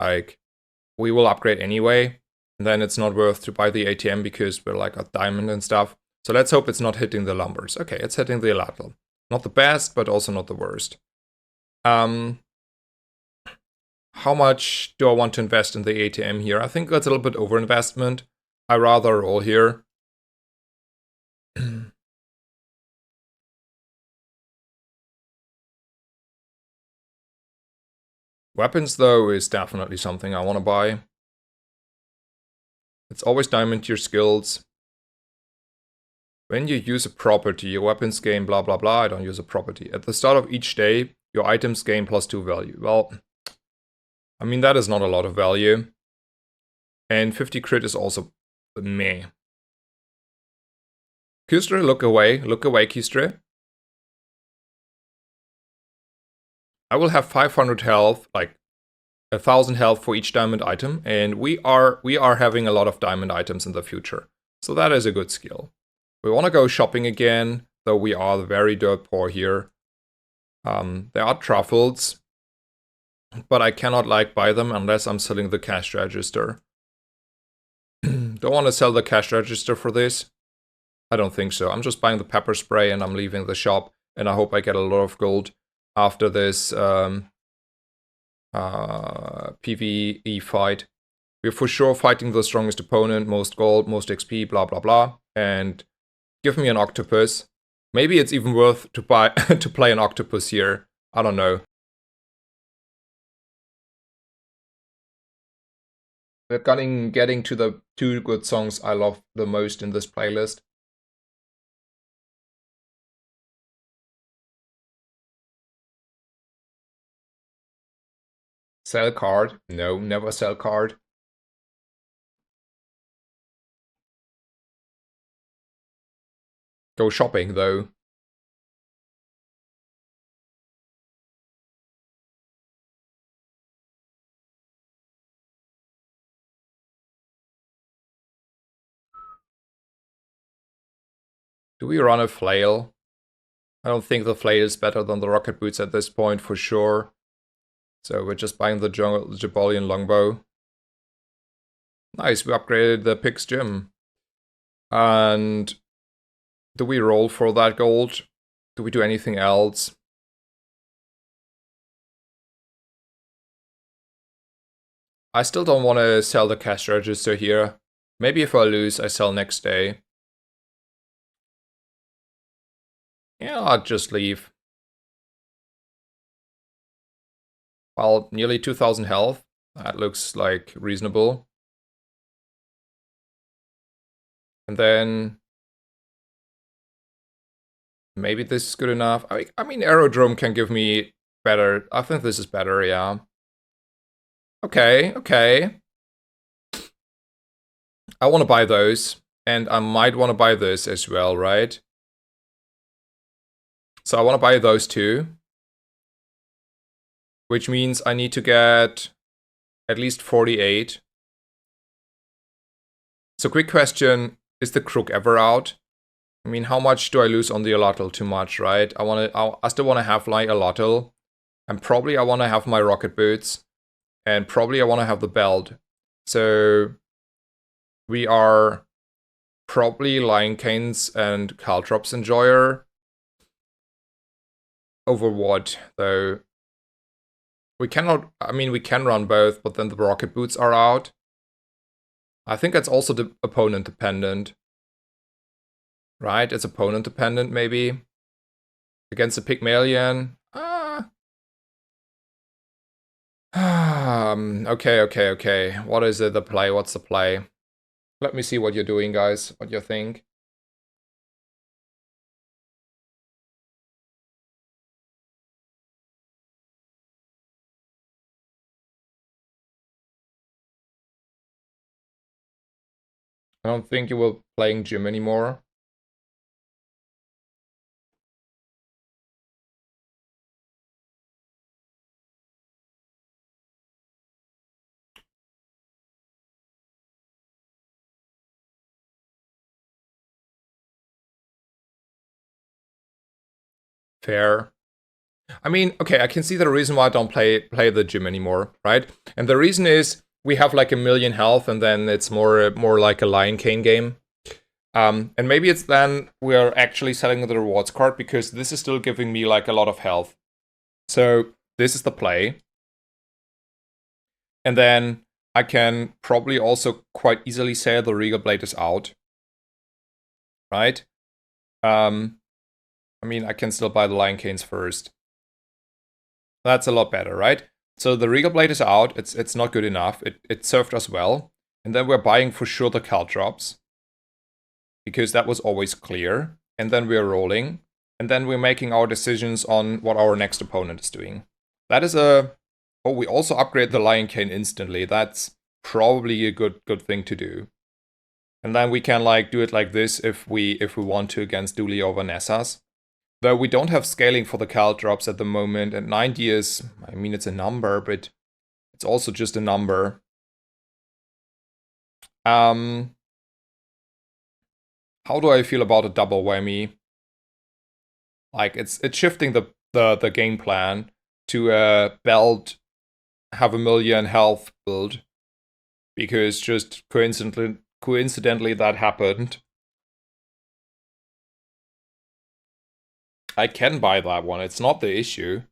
Like, we will upgrade anyway, and then it's not worth to buy the ATM because we're like a diamond and stuff. So let's hope it's not hitting the lumbers. Okay, it's hitting the lateral. Not the best, but also not the worst. How much do I want to invest in the ATM here? I think that's a little bit overinvestment. I rather roll here. Weapons, though, is definitely something I want to buy. It's always diamond tier skills. When you use a property, your weapons gain blah blah blah. I don't use a property. At the start of each day, your items gain +2 value. Well, I mean, that is not a lot of value. And 50 crit is also meh. Kistre, look away, Kistre. I will have 500 health, like 1,000 health for each diamond item, and we are having a lot of diamond items in the future. So that is a good skill. We want to go shopping again, though we are very dirt poor here. There are truffles, but I cannot like buy them unless I'm selling the cash register. Don't want to sell the cash register for this. I don't think so. I'm just buying the pepper spray and I'm leaving the shop, and I hope I get a lot of gold after this PvE fight. We're for sure fighting the strongest opponent, most gold, most XP, blah blah blah. And give me an octopus. Maybe it's even worth to buy to play an octopus here. I don't know. We're getting to the 2 good songs I love the most in this playlist. Sell card? No, never sell card. Go shopping though. Do we run a flail? I don't think the flail is better than the rocket boots at this point for sure. So we're just buying the Jabalian longbow. Nice, we upgraded the pig's gym. And do we roll for that gold? Do we do anything else? I still don't want to sell the cash register here. Maybe if I lose, I sell next day. Yeah, I'll just leave. Well, nearly 2000 health. That looks like reasonable. And then maybe this is good enough. I mean, Aerodrome can give me better. I think this is better, yeah. Okay, okay. I want to buy those. And I might want to buy this as well, right? So I want to buy those two. Which means I need to get at least 48. So quick question, is the crook ever out? I mean, how much do I lose on the allotl? Too much, right? I still want to have like allotl. And probably I want to have my rocket boots. And probably I want to have the belt. So we are probably Lion Canes and Caltrops enjoyer. Over what, though? We cannot, I mean, we can run both, but then the rocket boots are out. I think that's also the opponent dependent. Right? It's opponent dependent, maybe. Against the Pygmalion. Okay. What is it, the play? What's the play? Let me see what you're doing, guys. What you think. I don't think you will playing gym anymore. Fair. I mean, okay, I can see the reason why I don't play the gym anymore, right? And the reason is we have like 1,000,000 health, and then it's more like a Lion Cane game. And maybe it's then we are actually selling the rewards card because this is still giving me like a lot of health. So this is the play. And then I can probably also quite easily say the Regal Blade is out. Right? I mean, I can still buy the Lion Canes first. That's a lot better, right? So the Regal Blade is out. It's not good enough. It served us well. And then we're buying for sure the Caltrops. Because that was always clear. And then we're rolling. And then we're making our decisions on what our next opponent is doing. That is a... Oh, we also upgrade the Lion Cane instantly. That's probably a good thing to do. And then we can like do it like this if we want to against Dooley over Nessas. Though we don't have scaling for the Caltrops at the moment, and 90 is, I mean, it's a number, but it's also just a number. How do I feel about a double whammy? Like, it's shifting the game plan to a belt, have 1,000,000 health build. Because just coincidentally that happened. I can buy that one, it's not the issue.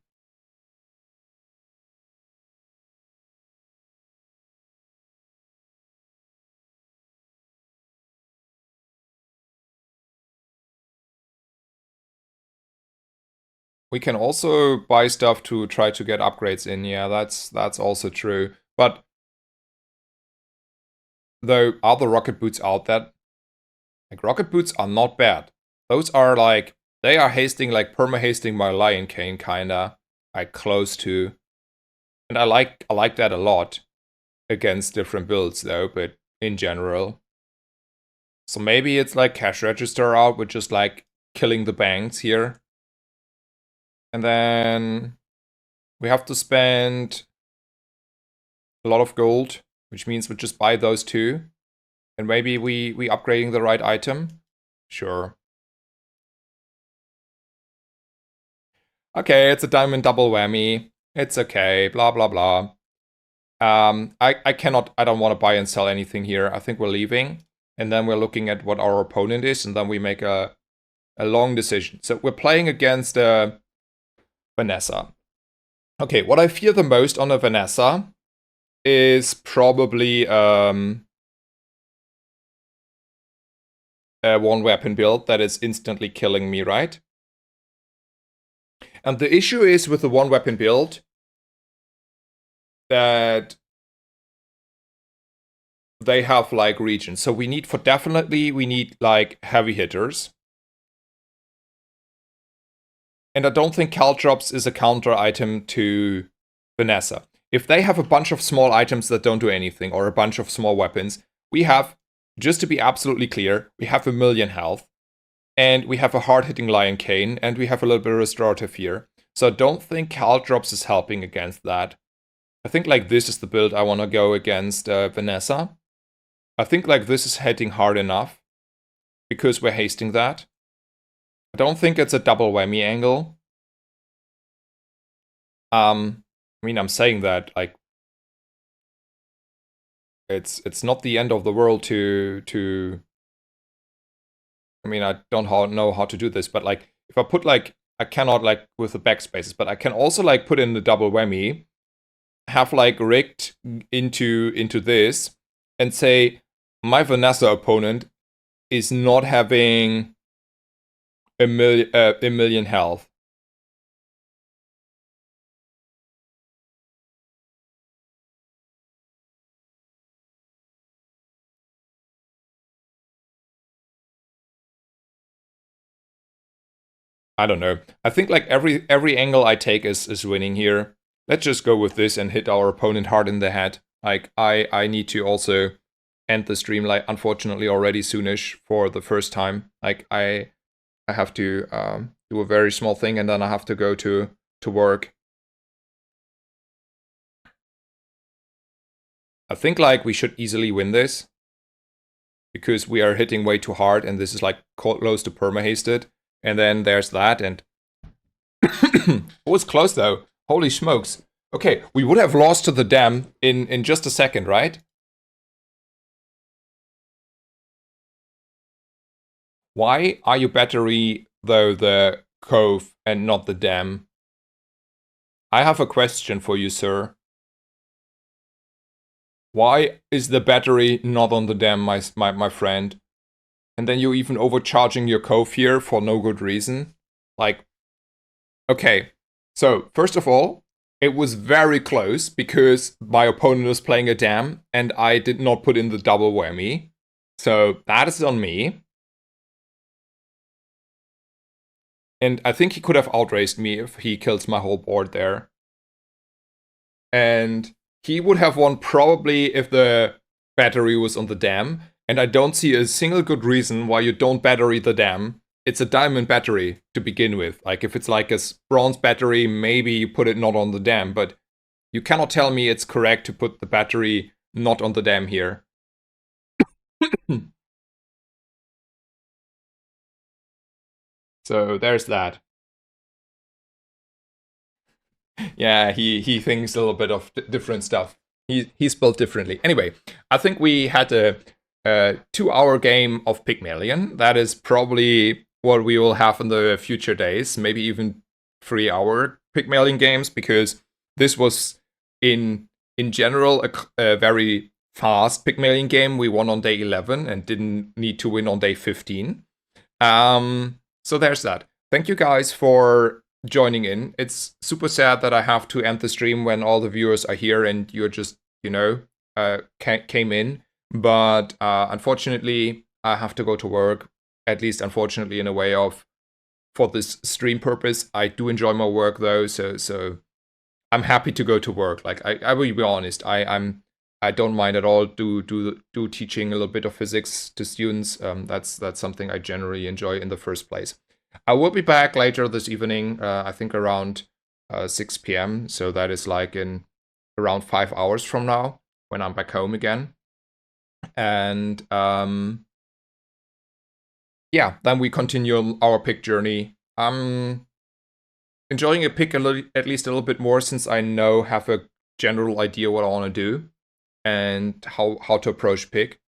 We can also buy stuff to try to get upgrades in, yeah, that's also true. But though, are the rocket boots out that? Like, rocket boots are not bad. Those are like, they are hasting, like perma-hasting my Lion Cane, kinda. Like, close to. And I like that a lot. Against different builds though, but in general. So maybe it's like cash register out with just like killing the banks here. And then we have to spend a lot of gold, which means we just buy those two. And maybe we upgrading the right item? Sure. Okay, it's a diamond double whammy. It's okay, blah blah blah. I cannot, I don't want to buy and sell anything here. I think we're leaving. And then we're looking at what our opponent is, and then we make a long decision. So we're playing against Vanessa. Okay, what I fear the most on a Vanessa is probably a one weapon build that is instantly killing me, right? And the issue is with the one weapon build that they have like regions. So we need we need like heavy hitters. And I don't think Caltrops is a counter item to Vanessa. If they have a bunch of small items that don't do anything, or a bunch of small weapons, we have, just to be absolutely clear, we have 1,000,000 health, and we have a hard-hitting Lion Cane, and we have a little bit of restorative here. So I don't think Caltrops is helping against that. I think like this is the build I want to go against Vanessa. I think like this is hitting hard enough, because we're hasting that. I don't think it's a double whammy angle. I mean, I'm saying that, like, it's not the end of the world to I mean, I don't know how to do this, but like, if I put like, I cannot like with the backspaces, but I can also like put in the double whammy, have like rigged into this, and say my Vanessa opponent is not having a million health. I don't know. I think like every angle I take is winning here. Let's just go with this and hit our opponent hard in the head. Like I need to also end the stream, like, unfortunately already soonish for the first time. Like I have to do a very small thing, and then I have to go to work. I think like we should easily win this, because we are hitting way too hard, and this is like close to perma-hasted. And then there's that, and it was close though. Holy smokes. Okay, we would have lost to the dam in just a second, right? Why are you battery, though, the cove and not the dam? I have a question for you, sir. Why is the battery not on the dam, my friend? And then you're even overcharging your cove here for no good reason? Like, okay, so first of all, it was very close because my opponent was playing a dam and I did not put in the double whammy. So that is on me. And I think he could have outraced me if he kills my whole board there. And he would have won probably if the battery was on the dam. And I don't see a single good reason why you don't battery the dam. It's a diamond battery to begin with. Like, if it's like a bronze battery, maybe you put it not on the dam. But you cannot tell me it's correct to put the battery not on the dam here. So there's that. Yeah, he thinks a little bit of different stuff. He's built differently. Anyway, I think we had a 2-hour game of Pygmalion. That is probably what we will have in the future days. Maybe even 3-hour Pygmalion games, because this was in general a very fast Pygmalion game. We won on day 11 and didn't need to win on day 15. So there's that. Thank you guys for joining in. It's super sad that I have to end the stream when all the viewers are here and you're just, came in. But unfortunately, I have to go to work. At least, unfortunately, in a way of, for this stream purpose. I do enjoy my work though, so I'm happy to go to work. Like, I will be honest, I don't mind at all do teaching a little bit of physics to students. That's something I generally enjoy in the first place. I will be back later this evening, I think around 6 p.m. So that is like in around 5 hours from now, when I'm back home again. And yeah, then we continue our pick journey. I'm enjoying a pick at least a little bit more, since I have a general idea what I want to do and how to approach pick.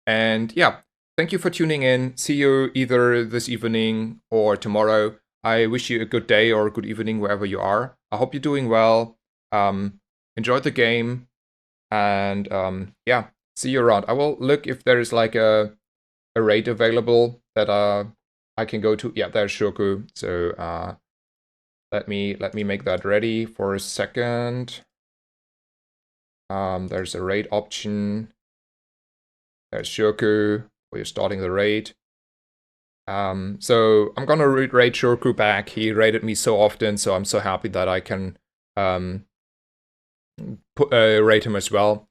And yeah, thank you for tuning in. See you either this evening or tomorrow. I wish you a good day or a good evening wherever you are. I hope you're doing well. Enjoy the game. And yeah, see you around. I will look if there's like a raid available that I can go to. Yeah, there's Shoku. So let me make that ready for a second. There's a raid option. There's Shoku, where you're starting the raid. So I'm gonna raid Shoku back. He raided me so often, so I'm so happy that I can rate him as well.